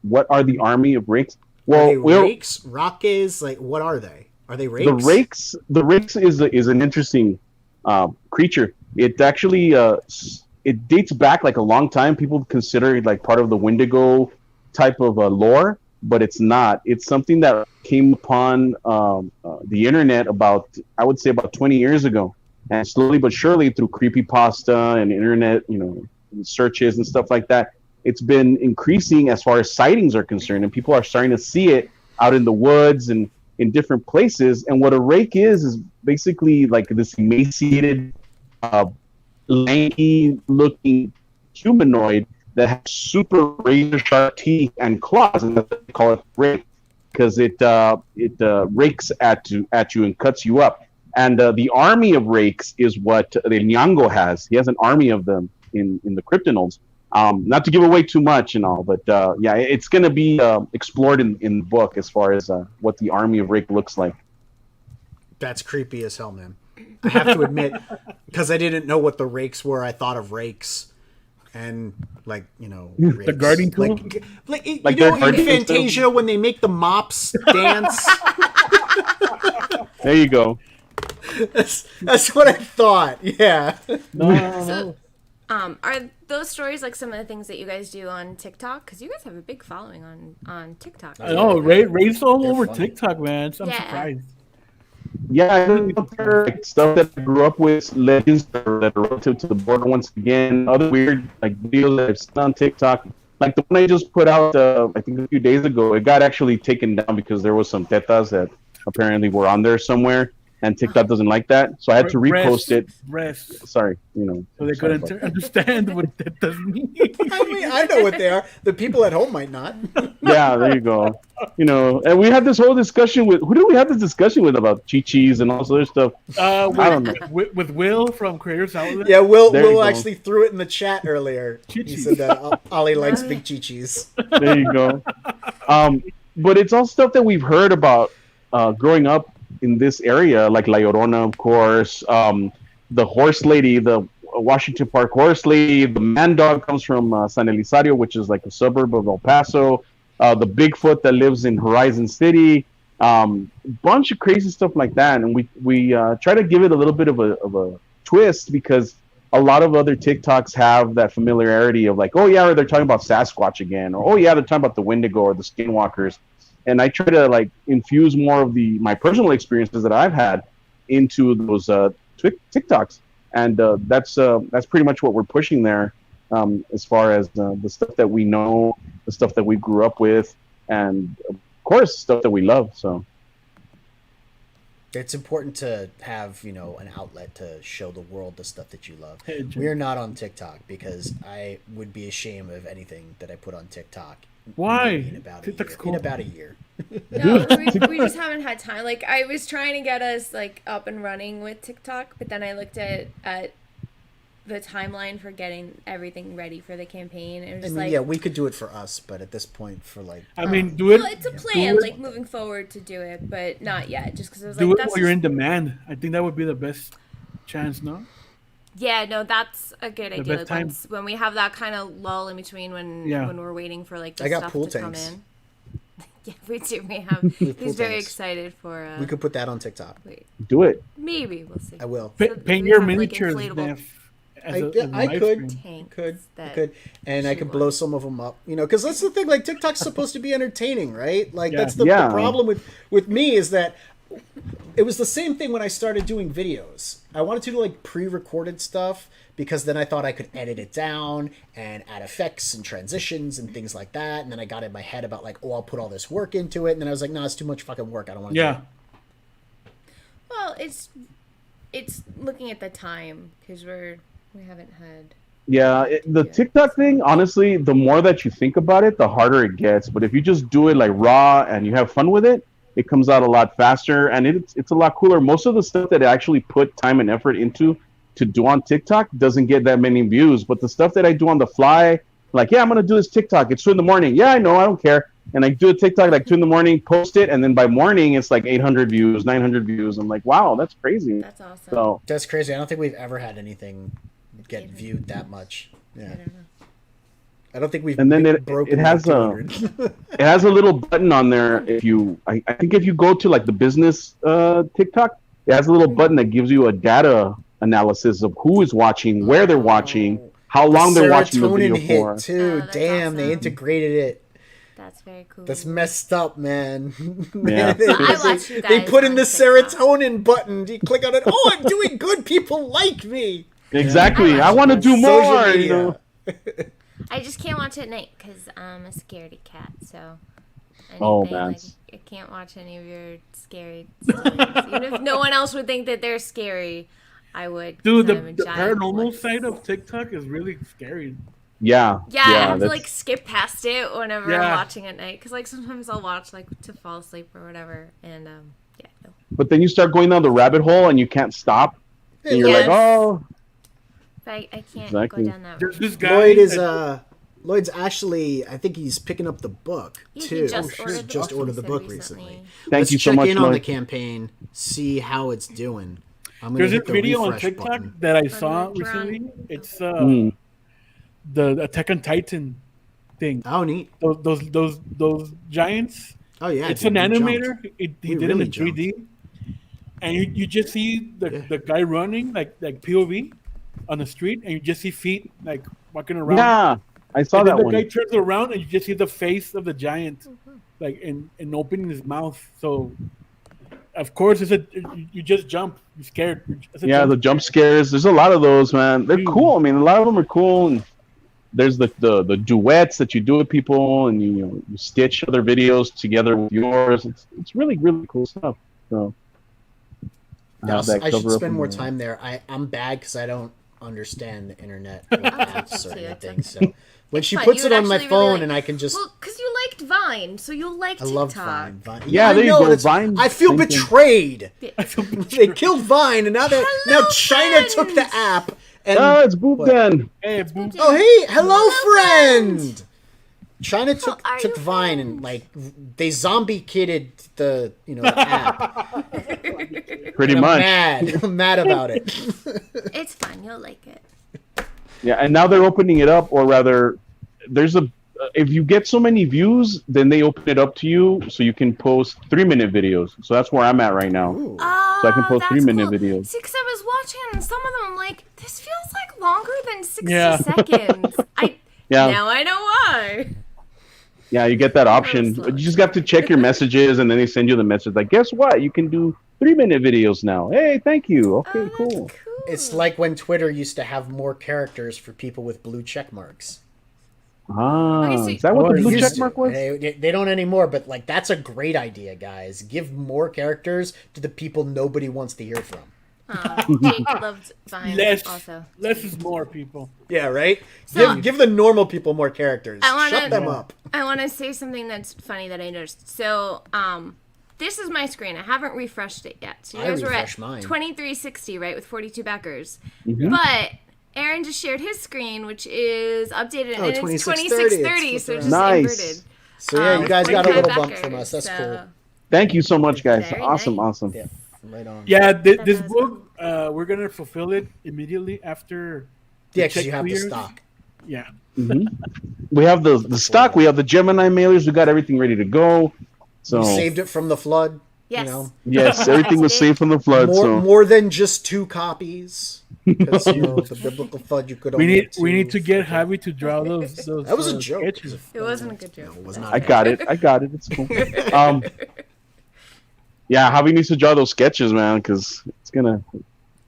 What are the army of rakes? Well, rakes, roques, like what are they? Are they rakes? The rakes is an interesting creature. It actually it dates back like a long time. People consider it like part of the Wendigo type of lore, but it's not. It's something that came upon the internet about 20 years ago, and slowly but surely through creepypasta and internet, searches and stuff like that, it's been increasing as far as sightings are concerned, and people are starting to see it out in the woods and in different places. And what a rake is basically like this emaciated, lanky-looking humanoid that has super razor-sharp teeth and claws, and they call it rake because it rakes at you and cuts you up. And the army of rakes is what the Nyango has. He has an army of them in the Cryptidals. Not to give away too much and all, but it's going to be explored in the book as far as what the army of rake looks like. That's creepy as hell, man. I have to admit, because I didn't know what the rakes were, I thought of rakes. And rakes. The gardening tool? Like in gardening Fantasia when they make the mops dance. There you go. That's what I thought. Yeah. No. Are those stories like some of the things that you guys do on TikTok? Because you guys have a big following on TikTok. I know, Ray's all They're over funny. TikTok, man. I'm Yeah. surprised. Yeah, I know like stuff that I grew up with, legends that are relative to the border once again, other weird like videos that I've seen on TikTok. Like the one I just put out, I think a few days ago, it got actually taken down because there was some tetas that apparently were on there somewhere, and TikTok doesn't like that, so I had to repost it. Breasts. Sorry, So they couldn't understand what that does mean. I mean, I know what they are. The people at home might not. Yeah, there you go. And we had this whole discussion with who did we have this discussion with about chi-chis and all this other stuff? I don't know. With Will from Creators Outlet. Yeah, There you Will go. actually threw it in the chat earlier. He Chi-chis. said that Ollie likes big chichis. There you go. But it's all stuff that we've heard about growing up in this area, like La Llorona, of course. The horse lady, the Washington Park horse lady. The man dog comes from San Elizario, which is like a suburb of El Paso. The Bigfoot that lives in Horizon City. Bunch of crazy stuff like that. And we try to give it a little bit of a twist because a lot of other TikToks have that familiarity of like, oh yeah, they're talking about Sasquatch again, or oh yeah, they're talking about the Wendigo or the Skinwalkers. And I try to like infuse more of my personal experiences that I've had into those TikToks, and that's pretty much what we're pushing there, as far as the stuff that we know, the stuff that we grew up with, and of course stuff that we love. So It's important to have, an outlet to show the world the stuff that you love. Hey, Jim. We are not on TikTok because I would be ashamed of anything that I put on TikTok. Why? In about a TikTok's year. cool. In about a year. No, we just haven't had time. Like I was trying to get us like up and running with TikTok, but then I looked at the timeline for getting everything ready for the campaign. And it was I mean, we could do it for us, but at this point, for like, I mean, do it. well, it's a plan, do it- like moving forward to do it, but not yet. Just because I was Do like, it that's while you're in just- demand. I think that would be the best chance, no? Yeah, no, that's a good idea. best Like time. when we have that kind of lull in between when we're waiting for like the I got stuff pool to come tanks. in. Yeah, we do. We have. pool He's very tanks. excited for. we could put that on TikTok. Wait, do it. maybe we'll see. I will. So Paint we your have, like, miniatures, inflatable Neff. I a could. live stream. tanks I that could, and I she could blow wants. some of them up, because that's the thing. Like TikTok's supposed to be entertaining, right? Like Yeah. that's the Yeah. problem with me is that it was the same thing when I started doing videos. I wanted to do like pre-recorded stuff because then I thought I could edit it down and add effects and transitions and things like that. And then I got in my head about like, oh, I'll put all this work into it. And then I was like, no, it's too much fucking work. I don't want to. Yeah. Well, it's looking at the time because we haven't had. Yeah, the TikTok thing, honestly, the more that you think about it, the harder it gets. But if you just do it like raw and you have fun with it, it comes out a lot faster and it's a lot cooler. Most of the stuff that I actually put time and effort into to do on TikTok doesn't get that many views. But the stuff that I do on the fly, like, yeah, I'm going to do this TikTok. It's 2 a.m. Yeah, I know. I don't care. And I do a TikTok like 2 a.m, post it. And then by morning, it's like 800 views, 900 views. I'm like, wow, that's crazy. That's awesome. So That's crazy. I don't think we've ever had anything get viewed that much. I Yeah. don't know. I don't think we've And then broken it has like a 200. it has a little button on there. I think if you go to like the business TikTok, it has a little button that gives you a data analysis of who is watching, where they're watching, how long they're watching the video serotonin hit for. too. Oh, that's Damn, they awesome. integrated it. That's very cool. That's messed up, man. Yeah. I watch you they guys put in on the TikTok. serotonin button. You click on it. Oh, I'm doing good. People like me. Exactly. Yeah. I want to do Social more. media. You know? I just can't watch at night because I'm a scaredy cat. So. Oh, anything, man. Like, I can't watch any of your scary stories. Even if no one else would think that they're scary, I would. Dude, 'cause the I'm a the giant paranormal wuss. side of TikTok is really scary. Yeah. Yeah, I have to that's- like skip past it whenever Yeah. I'm watching at night because like sometimes I'll watch like to fall asleep or whatever, and yeah, no. But then you start going down the rabbit hole and you can't stop. And you're Yes. like, oh, But I can't Exactly. go down that There's road. this guy. Lloyd is that- Lloyd's actually. I think he's picking up the book He too. just ordered the Just book, ordered he the said book recently. recently. thank Let's you so check much, in on the Lloyd. campaign, see how it's doing. I'm gonna There's hit this the video on refresh TikTok button. that I saw Run. recently. It's Mm. the Attack on Titan thing. Oh, neat. Those giants. Oh yeah, It's dude, an we jumped. animator. He We did it really in 3D, and you just see the guy running like POV on the street, and you just see feet like walking around. Yeah, I saw And then that the one. guy turns around, and you just see the face of the giant, like and opening his mouth. So, of course, you just jump. You're scared. It's a Yeah, jump. the jump scares. There's a lot of those, man. They're Huge. cool. I mean, a lot of them are cool. And there's the duets that you do with people, and you stitch other videos together with yours. It's really really cool stuff. So Yeah, that I should cover up spend on more the- time there. I'm bad because I don't understand the internet or I'll apps teach or it to you, it's anything. okay. So when she Fine, puts you it would on my actually really phone like- and I can just, Well, because you liked Vine, so you'll like I TikTok. love Vine. Yeah, I there you know, go. that's- Vine, I feel same thing. betrayed. They killed Vine, and now Hello, China took the friends! app. And Oh, it's Boob What? Den. Hey, boom. oh hey, hello, Hello, friend. China took are took you Vine and like they zombie kitted the the app. Pretty And much. I'm mad about it. It's fun. You'll like it. Yeah, and now they're opening it up, or rather, there's a. If you get so many views, then they open it up to you, so you can post 3-minute videos. So that's where I'm at right now. Ooh. Oh, So I can post that's 3-minute cool. videos. See, because I was watching and some of them, I'm like, this feels like longer than 60 Yeah. seconds. Yeah. Now I know why. Yeah, you get that option. slow. You just got to check your messages, and then they send you the message like, "Guess what? You can do 3-minute videos now." Hey, thank you. Okay, Oh, that's cool. It's like when Twitter used to have more characters for people with blue check marks. Ah, Okay, so- is that what Oh, the it blue Used check to. mark was? They don't anymore, but like that's a great idea, guys. Give more characters to the people nobody wants to hear from. Jake loved Vine Less, also. less is more, people. Yeah, right. So- give the normal people more characters. I wanna- Shut them up. I want to say something that's funny that I noticed. So, this is my screen. I haven't refreshed it yet. So you I guys were at refreshed mine. 2360, right, with 42 backers. Mm-hmm. But Aaron just shared his screen, which is updated, Oh, and it's 2630. 2630, It's so it's flipped just around. inverted. Nice. So yeah, you guys got a 45 little bump backers, from us. That's so- cool. Thank you so much, guys. Very Awesome, nice. awesome. Yeah, right on. Yeah, this was book, we're gonna fulfill it immediately after. Yeah, the because you have the clears. stock. Yeah. We have the stock. We have the Gemini mailers. We got everything ready to go. So You saved it from the flood. Yes. You know, yes, everything was saved from the flood. So more than just 2 copies. Because the biblical flood you could We only need get 2. we need to get Javi to draw those. That was a joke. sketches. It wasn't a good joke. It was not. I got it. I got it. It's cool. Yeah, Javi needs to draw those sketches, man, because it's gonna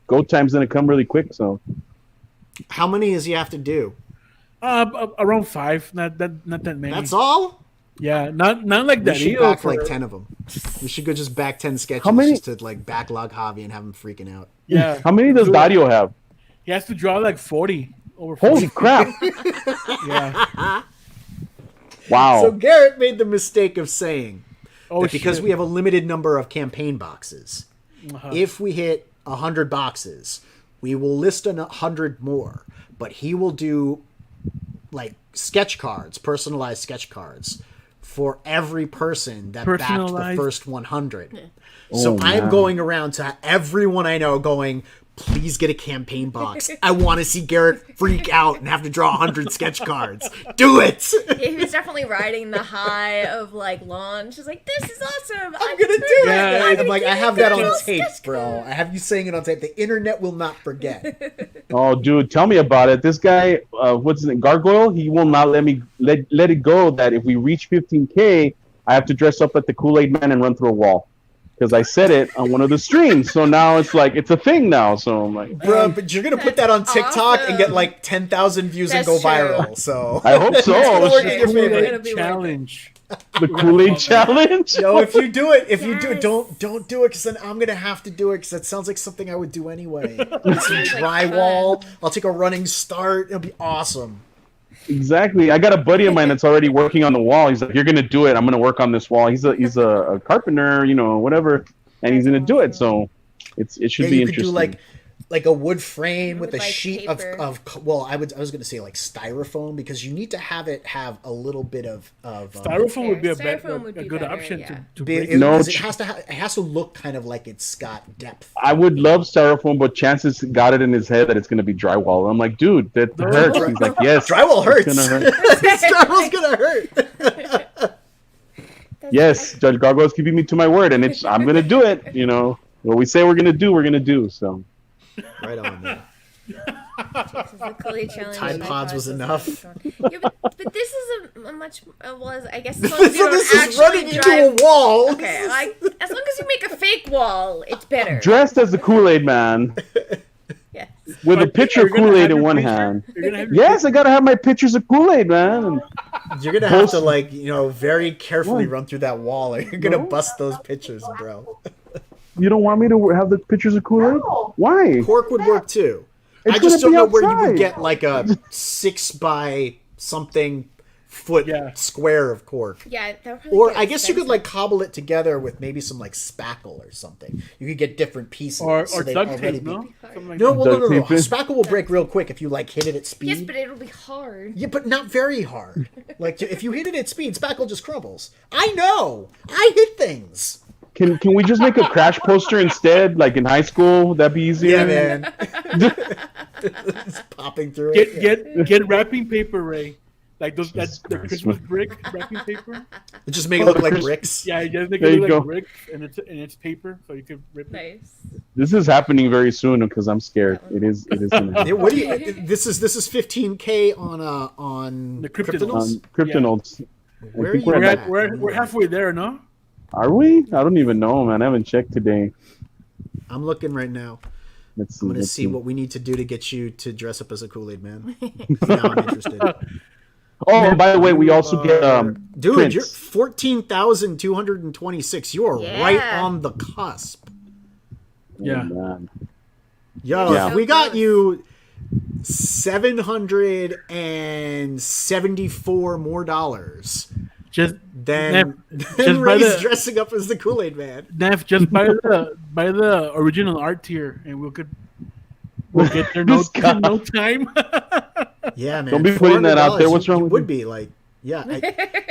go time's gonna come really quick. So How many does he have to do? Around 5, not that many. That's all. Yeah, not like We that. should back like 10 of them. We should go just back 10 sketches How many- just to like backlog Javi and have him freaking out. Yeah. how many does Dario have? He has to draw like 40 over 40. Holy crap! Yeah. Wow. So Garrett made the mistake of saying Oh, that because shit. we have a limited number of campaign boxes, Uh-huh. if we hit 100 boxes, we will list 100 more. But he will do like sketch cards, personalized sketch cards for every person that backed the Personalized? first 100. So Oh, I'm man. going around to everyone I know going, please get a campaign box. I want to see Garrett freak out and have to draw 100 sketch cards. Do it! He was definitely riding the high of like launch. He's like, this is awesome. I'm gonna do it. Yeah, I'm like, I have that on Little tape, sketch bro. I have you saying it on tape. The internet will not forget. Oh, dude, tell me about it. This guy, what's his name? Gargoyle. He will not let me let it go that if we reach 15K, I have to dress up like the Kool-Aid Man and run through a wall. Because I said it on one of the streams, so now it's like it's a thing now. So I'm like, Bro, but you're gonna put that on TikTok and get awesome. like 10,000 views and That's go true. viral. So I hope so. gonna work in your It's favor. gonna be worth it. Challenge. The Kool-Aid challenge. Yo, if you do it, Yes. don't do it, because then I'm gonna have to do it, because that sounds like something I would do anyway. Get some drywall. I'll take a running start. It'll be awesome. Exactly. I got a buddy of mine that's already working on the wall. He's like, "You're gonna do it. I'm gonna work on this wall." He's a carpenter, whatever, and he's gonna do it. So it should Yeah, be you could interesting. do like like a wood frame with a With, like, sheet paper. of well, I was going to say like styrofoam, because you need to have a little bit of Styrofoam would be a, Styrofoam would a be good better, option yeah. to Be- break. it, No, 'cause it has to look kind of like it's got depth. I would love styrofoam, but Chances got it in his head that it's gonna be drywall. I'm like, dude, that hurts. He's like, yes, Drywall hurts. It's gonna hurt. Drywall's gonna hurt. Yes, Judge Gargoyle's keeping me to my word, and I'm gonna do it. You know, what we say we're gonna do, we're gonna do. So Right on, man. The Kool-Aid challenge. Tide I Pods thought was this enough. Yeah, but this is a much well, I guess as long as you So don't this is actually running into drive. a wall. Okay, like as long as you make a fake wall, it's better. dressed as the Kool-Aid Man Yes. with a But pitcher you're of gonna Kool-Aid have in your one picture? hand. You're gonna have your Yes, I gotta have my pictures of Kool-Aid, man. And You're gonna have to Post- like very carefully What? run through that wall, or you're gonna No. bust those pictures, bro. you don't want me to have the pictures of Kool-Aid? Why? Cork would work too. It's I just don't gonna know be where you would outside. get like a 6 by something foot Yeah. square of cork. Yeah, that would probably Or get I guess you could expensive. like cobble it together with maybe some like spackle or something. You could get different pieces. or so they'd duct already tape, be- no? Something like No, that. well, no, Duct no. tape it. Spackle will break real quick if you like hit it at speed. Yes, but it'll be hard. Yeah, but not very hard. Like if you hit it at speed, spackle just crumbles. I know. I hit things. Can we just make a crash poster instead, like in high school? Would that be easier? Yeah, man. Just popping through it. Get wrapping paper, Ray. Like those Jesus the Christ, Christmas man. brick wrapping paper. Just make it look like bricks. Yeah, just make There it you look go. like bricks, and it's paper, so you can rip it. Nice. This is happening very soon because I'm scared. It is. Gonna Yeah, what do you? This is 15K on The Kryptonite. on Kryptonite. Where are think you we're at? We're halfway there, no? Are we? I don't even know, man. I haven't checked today. I'm looking right now. Let's see. I'm gonna let's see what we need to do to get you to dress up as a Kool-Aid man. Now I'm interested. Oh, and by the way, we also get Dude, prints. you're 14,226. You are Yeah. right on the cusp. Yeah. Oh, man. Yo, Yeah. if we got you $774 more dollars, Just then just Ray's by the- dressing up as the Kool-Aid man. Neff, just buy the original art tier, and we'll get there This guy. in no time. Yeah, man. Don't be putting that out there. $400, What's wrong it with would you? be like, yeah,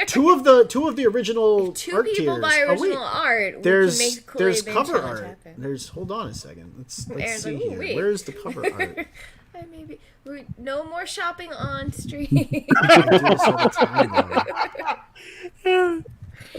two of the original Two art people tiers. buy Oh, wait. original art. We There's can make Kool-Aid Man cover challenge art. happen. There's hold on a second. Let's Aaron's see like, "Ooh, here. wait." Where's the cover art? Maybe no more shopping on street. I do this all the time, though.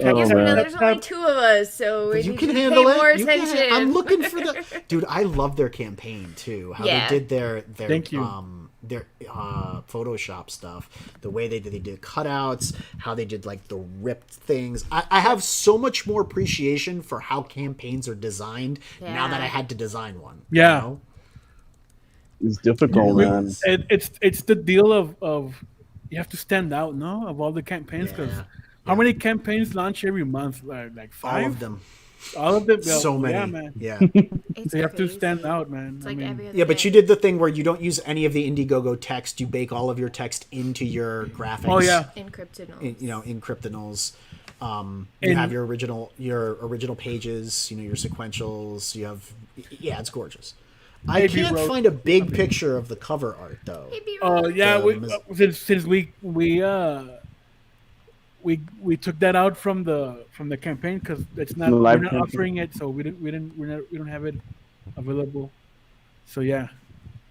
Oh, Yes, but no, man. there's only two of us, so we You need can to handle pay it. more You can attention. I'm looking for the dude. I love their campaign too. How Yeah. they did their Thank you. their Photoshop stuff. The way they did cutouts. How they did like the ripped things. I have so much more appreciation for how campaigns are designed now that I had to design one. Yeah. You know? It's difficult, man. It's the deal of you have to stand out, no, of all the campaigns, because Yeah. how many campaigns launch every month? Like All 5? of them. All of them. So many. Yeah, man. Yeah. It's So you have to crazy. stand out, man. It's I like mean, every other Yeah, but day. you did the thing where you don't use any of the Indiegogo text. You bake all of your text into your graphics. oh yeah, Encrypted notes. In Kryptonals. You And- have your original pages, your sequentials, you have it's gorgeous. I Maybe can't wrote find a big picture of the cover art though. Maybe oh yeah. The Since we took that out from the campaign because it's not The we're live not campaign. offering it, so we don't have it available. So yeah,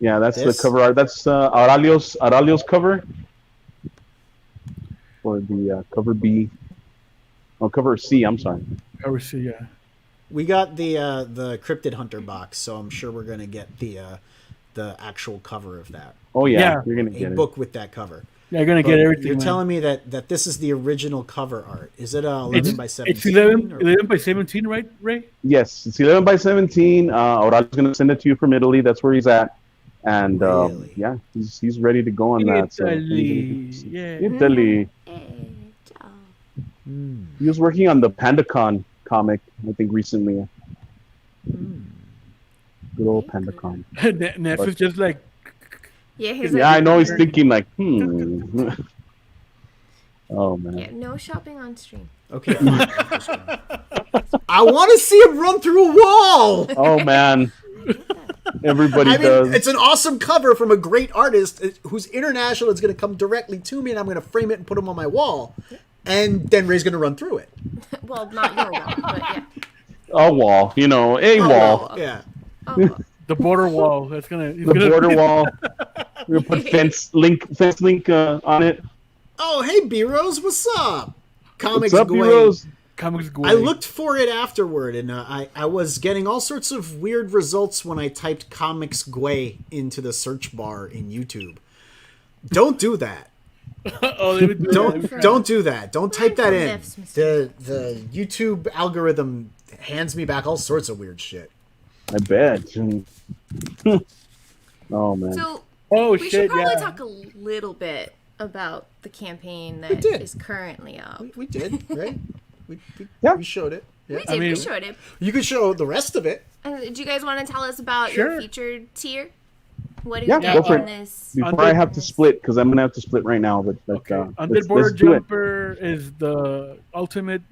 Yeah, that's This? the cover art. That's Aurelio's cover for the cover B. Oh, cover C. I'm sorry. I will see. Yeah, we got the Cryptid Hunter box, so I'm sure we're gonna get the actual cover of that. Oh yeah, Yeah. you're gonna A get it. book with that cover. yeah. You're gonna But get everything. You're man. telling me that this is the original cover art. Is it 11 by 17? It's 11, or- 11 by 17, right, Ray? Yes, it's 11 by 17. Aurelio's gonna send it to you from Italy. That's where he's at, and Really? yeah, he's ready to go on that. So Italy, yeah. Italy. Hmm. He was working on the PandaCon comic, I think, recently. Good old PandaCon. Neff is just like, Yeah, he's Yeah, I like, know he's thinking like, Oh man. yeah, no shopping on stream. Okay. fine. I want to see him run through a wall. Oh man. Everybody I mean, does. it's an awesome cover from a great artist who's international. It's going to come directly to me, and I'm going to frame it and put them on my wall. And then Ray's going to run through it. Well, not your wall, but yeah. A wall, a wall. Yeah. Oh, The border wall. That's gonna. The border wall. We're gonna put fence link on it. Oh, hey, B-Rose, what's up? Comics What's up, Gway. B-Rose? Comics Gway. I looked for it afterward, and I was getting all sorts of weird results when I typed Comics Gway into the search bar in YouTube. Don't do that. Oh, they would do that. Don't do that. Don't type that in. Neff's mistake. The YouTube algorithm hands me back all sorts of weird shit. I bet. Oh man. So Oh we shit! should probably Yeah. talk a little bit about the campaign that is currently up. We did, right? Yeah. We showed it. Yeah. We did. We showed it. You could show the rest of it. Do you guys want to tell us about Sure. your featured tier? What do Yeah, you go get for in it. this? Before I have to split, because I'm gonna have to split right now. But Okay. Undead let's Border do it. Jumper is the ultimate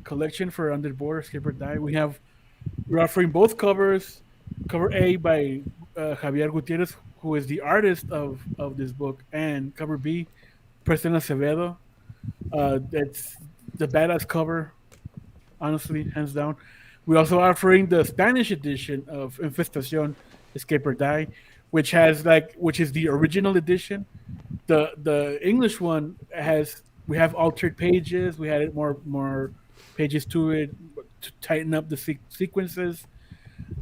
collection for Undead Border Escape or Die. We're offering both covers. Cover A by Javier Gutierrez, who is the artist of this book, and cover B, Preston Acevedo. That's the badass cover, honestly, hands down. We're also offering the Spanish edition of Infestación Escape or Die, which is the original edition. The English one we have altered pages. We added more pages to it to tighten up the sequences.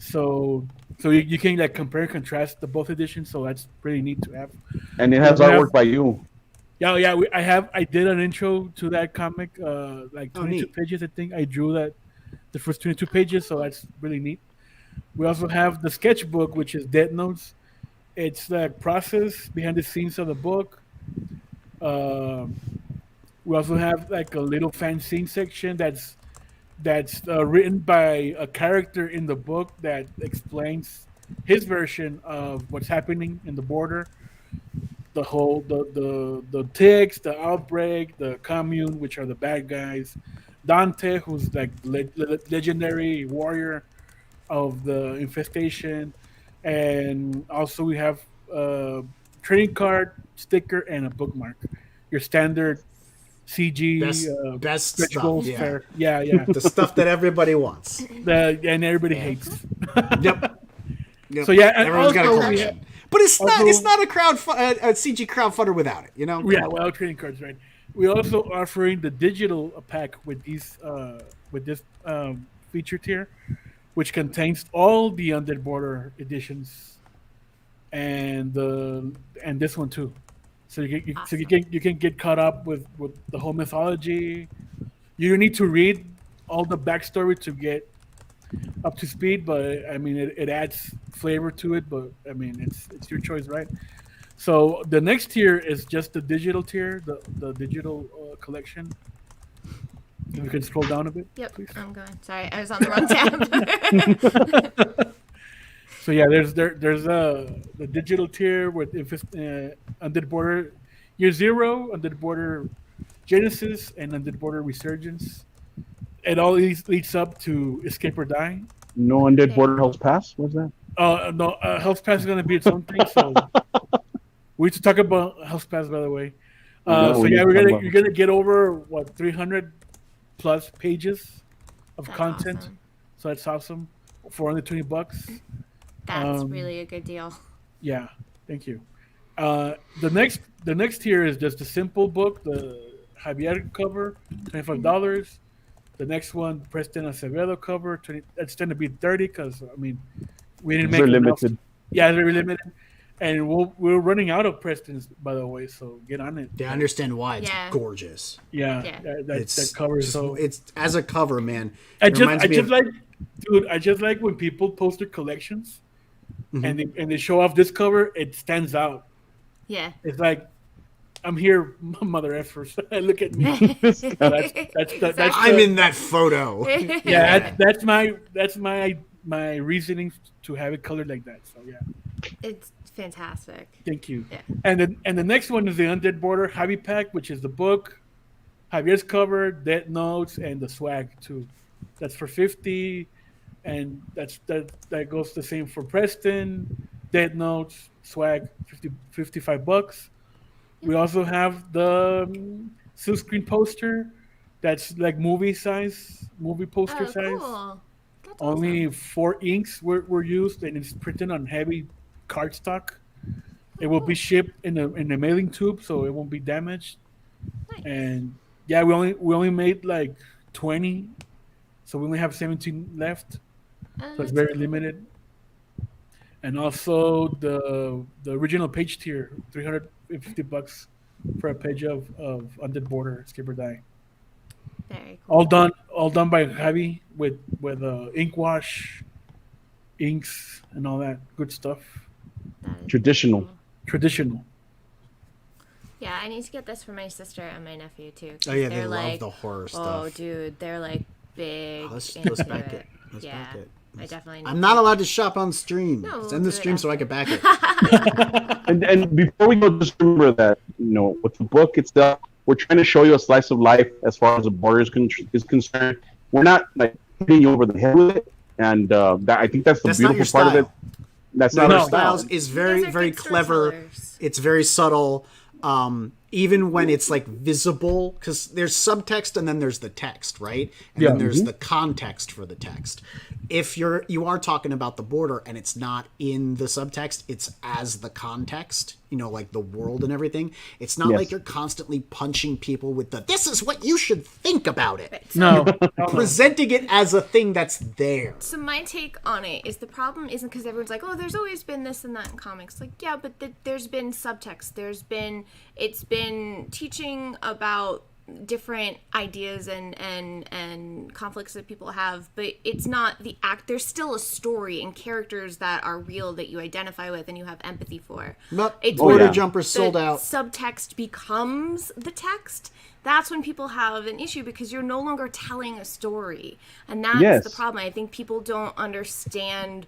So you can like compare and contrast the both editions. So that's pretty neat to have. And it has artwork by you. Yeah. I did an intro to that comic, like 22 neat. pages. I think I drew the first 22 pages. So that's really neat. We also have the sketchbook, which is Dead Notes. It's the process behind the scenes of the book. We also have like a little fan scene section that's written by a character in the book that explains his version of what's happening in the border, the ticks, the outbreak, the commune, which are the bad guys, Dante, who's like legendary warrior of the infestation, and also we have a trading card, sticker, and a bookmark. Your standard CG Best stretch stuff. goals Yeah. fair. Yeah. The stuff that everybody wants. And everybody hates. Yep. So yeah, and Everyone's got a also- collection. But it's not. also- It's not a CG crowdfunder without it. You know. Yeah, well, trading cards, right? We're also offering the digital pack with this feature tier, which contains all the Undead Border editions, and this one too. So you can get caught up with the whole mythology. You need to read all the backstory to get up to speed, but I mean it adds flavor to it. But I mean it's your choice, right? So the next tier is just the digital tier, the digital collection. If you can scroll down a bit. Yep, please. I'm going. Sorry, I was on the wrong tab. So yeah, there's the digital tier with Undead Border Year Zero, Undead Border Genesis, and Undead Border Resurgence. It all leads up to Escape or Die. No Undead Border Health Pass? What's that? No, Health Pass is gonna be its own thing. So we need to talk about Health Pass, by the way. So yeah, you're gonna get over 300 plus pages of That's content. awesome. So that's awesome for under $20. That's really a good deal. Yeah, thank you. The next tier is just a simple book, the Javier cover, $25. The next one, Preston Acevedo cover, that's going to be $30 because I mean we didn't make They're enough. limited. Yeah, they're limited, and we're running out of Prestons, by the way. So get on it. They understand why it's Yeah. gorgeous. Yeah, Yeah. that cover is just, so. it's as a cover, man. I It just reminds me of- like when people post their collections, and they show off this cover. It stands out. Yeah. It's like, I'm here, mother effers. Look at me. That's I'm in that photo. yeah. That's my reasoning to have it colored like that. So yeah, It's fantastic. thank you. Yeah. And the next one is the Undead Border Javi Pack, which is the book, Javier's cover, Dead Notes, and the swag too. That's for $50. and that goes the same for Preston, Dead Notes, Swag, $55. We also have the silk screen poster that's like movie poster Oh, size. cool. That's Only awesome. 4 inks were used, and it's printed on heavy cardstock. It will be Cool. shipped in a mailing tube, so it won't be damaged. Nice. And yeah, we only made like 20, so we only have 17 left. Oh, So it's that's very cool. limited. And also the original page tier, $350 for a page of Undead Border, Skip or Die. Very cool. All done by Javi with ink wash, inks, and all that good stuff. That is Traditional. cool. Traditional. Yeah, I need to get this for my sister and my nephew too. 'Cause Oh yeah, they're they love like, the horror oh, stuff. dude, they're like big. Let's into back it. it. Let's Yeah, back it. I definitely. Need I'm not to. allowed to shop on stream. No, It's we'll in the do it stream so I after. can back it. And before we go, just remember that with the book itself, we're trying to show you a slice of life as far as the border is concerned. We're not like hitting you over the head with it, and I think that's the That's not beautiful your part of it. style. That's No, not your our style. styles is You very, guys are very good clever. storytellers. It's very subtle. Even when it's like visible, because there's subtext and then there's the text, right? And Yeah. then there's the context for the text. If you are talking about the border and it's not in the subtext, it's as the context, like the world and everything. It's not Yes. like you're constantly punching people with this is what you should think about it. Right, so, No. Presenting it as a thing that's there. So my take on it is the problem isn't because everyone's like, oh, there's always been this and that in comics. Like, yeah, but there's been subtext. It's been teaching about different ideas and conflicts that people have, but it's not the act. There's still a story and characters that are real that you identify with and you have empathy for. But It's Border when Jumper sold the out. subtext becomes the text. That's when people have an issue because you're no longer telling a story, and that's Yes. the problem. I think people don't understand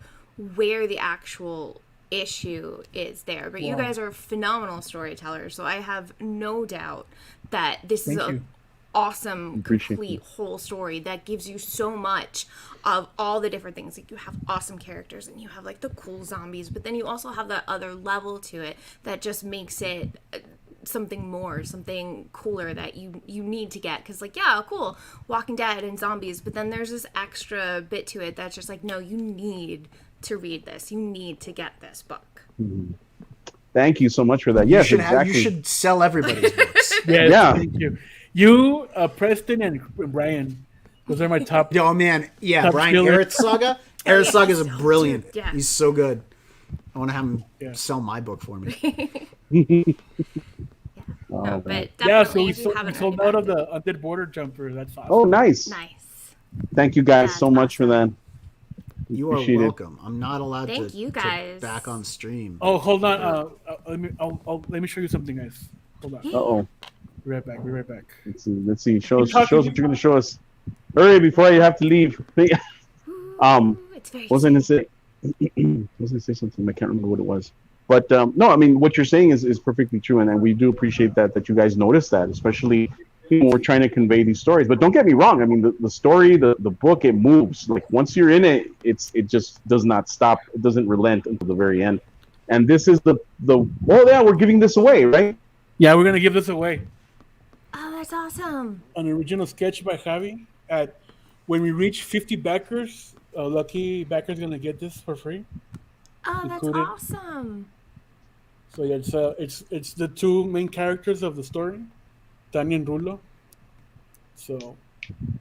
where the actual issue is there. But you guys are phenomenal storytellers, so I have no doubt that this is Thank a you. awesome, Appreciate complete whole story that gives you so much of all the different things. Like you have awesome characters and you have like the cool zombies, but then you also have that other level to it that just makes it something more, something cooler that you need to get. Because like, yeah, cool, Walking Dead and zombies, but then there's this extra bit to it that's just like, no, you need to read this. You need to get this book. Thank you so much for that. Yes, you exactly. should sell everybody's books. Yes, Yeah. thank you. You, Preston, and Brian. Those are my top. Oh man, yeah, Top Brian skiller. Aerith Saga. Aerith yeah, Saga is so brilliant. good, yeah. He's so good. I want to have him Yeah. sell my book for me. Oh, No, man. but Yeah, definitely so we if you sold, haven't sold already out of backed the Undead Border jumper. That's awesome. Oh, nice. it. Nice. Thank you guys That's so much for that. You are Appreciate it. welcome. I'm not allowed Thank to, you, to guys. back on stream. Oh, hold on. Let me show you something, guys. Hold on. Uh-oh. Be right back. Be right back. Let's see. Show us Keep talking. what you're going to show us. Hurry before you have to leave. Ooh, it's very Was I going to say? Was I going to say something? I can't remember what it was. But no, I mean, what you're saying is perfectly true, and we do appreciate that you guys notice that, especially when we're trying to convey these stories. But don't get me wrong. I mean, the story, the book, it moves. Like once you're in it, it just does not stop. It doesn't relent until the very end. And this is the oh yeah, we're giving this away, right? Yeah, we're gonna give this away. Oh, that's awesome. An original sketch by Javi. When we reach 50 backers, a lucky backer's gonna get this for free. Oh, that's Included. awesome. So yeah, it's the two main characters of the story, Tanya and Rulo. So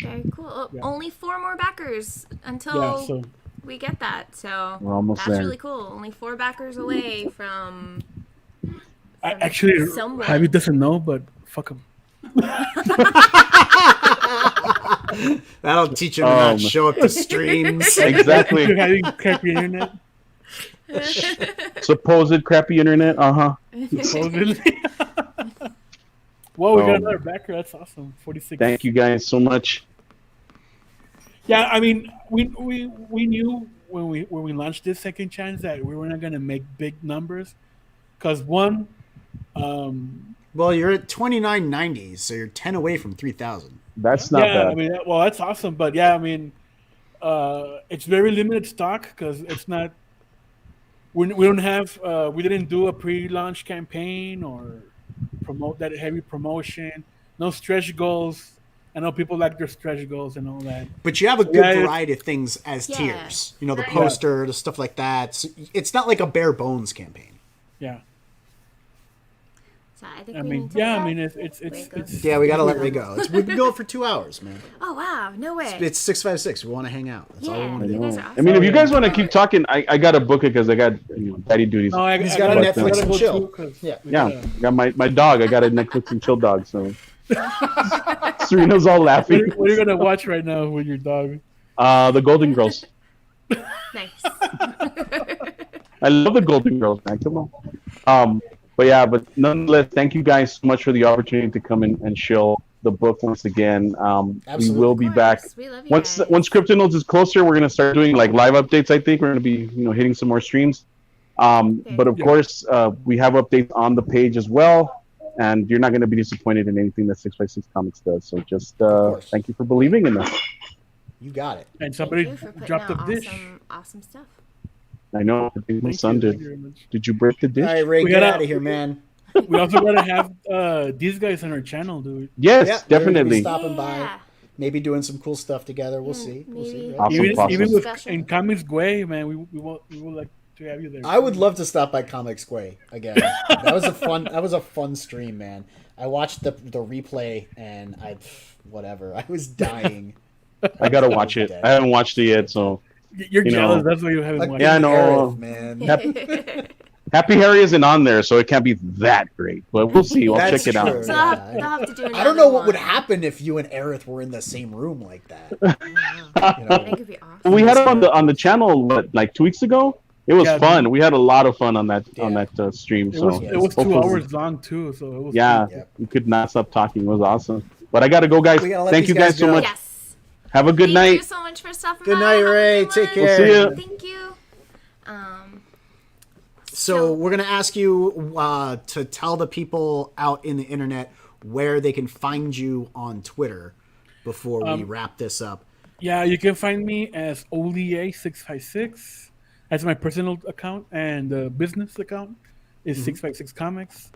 Very cool. Oh, Yeah. Only 4 more backers until yeah, so we get that. So We're almost that's there. really cool. Only 4 backers away from. actually Someone. Javi doesn't know, but fuck him. That'll teach him to Oh, not man. show up to streams. Exactly. You're having crappy internet. Supposed crappy internet. Supposedly. Whoa, we got Oh. another backer. That's awesome. 46. Thank you guys so much. Yeah, I mean, we knew when we launched this second chance that we were not gonna make big numbers, because one, Well, you're at 2990, so you're 10 away from 3,000. That's not yeah, bad. I mean, well, that's awesome, but yeah, I mean, It's very limited stock because it's not. We don't have. We didn't do a pre-launch campaign or promote that heavy promotion. No stretch goals. I know people like their stretch goals and all that. But you have a So, good yeah, variety of things as Yeah. tiers. You know, the Right. poster, the stuff like that. So it's not like a bare bones campaign. Yeah. So I think I we mean, need to yeah. I let mean, it's Waco. Yeah, we gotta let Ray go. We've been going for 2 hours, man. Oh wow, no way. It's 656. We want to hang out. That's all we Yeah. want to do. You guys are I awesome. mean, if you guys want to Oh, keep talking, I got to book it because I got daddy duties. No, He's got a Netflix gotta and go chill. too, 'cause Yeah. we Yeah, gotta- I got my dog. I got a Netflix and chill dog. So Serena's all laughing. What are you gonna watch right now with your dog? The Golden Girls. Nice. I love the Golden Girls, man. Come on. But nonetheless, thank you guys so much for the opportunity to come in and show the book once again. We Absolutely. will be Of back course, we love you once guys. Cryptonals is closer. We're gonna start doing like live updates. I think we're gonna be hitting some more streams. But of course, we have updates on the page as well, and you're not gonna be disappointed in anything that 6x6 Comics does. So just course. thank you for believing in us. You got it. And Thank somebody you for putting dropped out a dish. awesome stuff. I know. I think my Thank son you. did. Thank you very much. Did you break the dish? All right, Ray, We get gotta- out of here, man. We also gotta have these guys on our channel, dude. Yes, Yeah, they're gonna be definitely. stopping by. Yeah. Maybe doing some cool stuff together. We'll see. We'll see. maybe. Right? Awesome. Even with Special. in Comics Guay, man, we would like to have you there. I would love to stop by Comics Square again. That was a fun stream, man. I watched the replay and whatever. I was dying. I gotta watch it. I haven't watched it yet, so You're you know, jealous. That's why you haven't Like watched. Yeah, I it. know. Aerith, man. Happy Harry isn't on there, so it can't be that great. But we'll see. I'll That's check it true. out. So they'll have to do another I don't know what one. would happen if you and Aerith were in the same room like that. I You know? think it'd be awesome. We had it on the channel like 2 weeks ago. It was Yeah, fun. We had a lot of fun on that Yeah. stream. It So was Yeah, it was 2 hopefully- hours long too, so it was Yeah, Yep. we could not stop talking. It was awesome. But I gotta go, guys. We gotta let Thank these you guys guys so go. much. Yes. Have a good Thank night. you so much for stopping Good by. night, Have a Ray. good Take one. care. We'll see ya. Thank you. So we're gonna ask you to tell the people out in the internet where they can find you on Twitter before we wrap this up. Yeah, you can find me as Olia656. That's my personal account, and the business account is 656 Comics.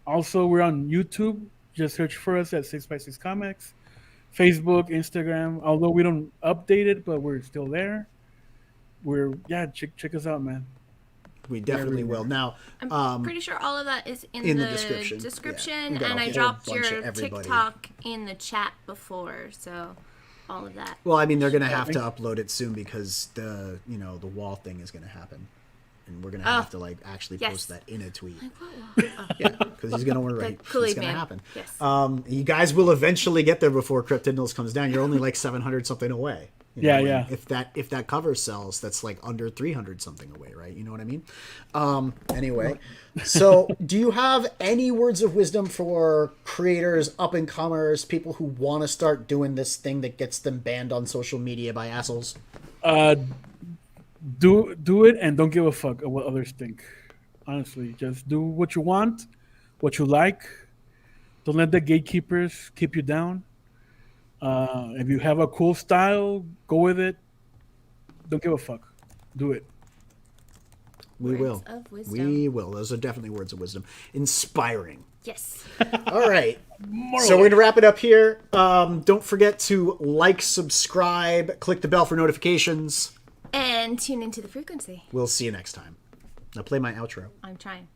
Also, we're on YouTube. Just search for us at 656 Comics. Facebook, Instagram. Although we don't update it, but we're still there. Check us out, man. We definitely will. Now, I'm pretty sure all of that is in, in the the description. description, Yeah. We got a and I whole dropped bunch your of everybody. TikTok in the chat before, so all of that. well, I mean, they're gonna have to upload it soon because the wall thing is gonna happen, and we're gonna have to like actually Yes. post that in a tweet. What? Oh, Yeah, because he's gonna write. It's Kool-Aid gonna Man. happen. Yes. You guys will eventually get there before Cryptidnals comes down. You're only like 700 something away. You know, Yeah. and if that cover sells, that's like under 300 something away, right? You know what I mean? Anyway, so do you have any words of wisdom for creators, up and comers, people who want to start doing this thing that gets them banned on social media by assholes? Do it and don't give a fuck of what others think. Honestly, just do what you want, what you like. Don't let the gatekeepers keep you down. If you have a cool style, go with it. Don't give a fuck. Do it. We Words will. of wisdom. We will. Those are definitely words of wisdom. Inspiring. Yes. All right. So we're going to wrap it up here. Don't forget to like, subscribe, click the bell for notifications. And tune into the frequency. We'll see you next time. Now play my outro. I'm trying.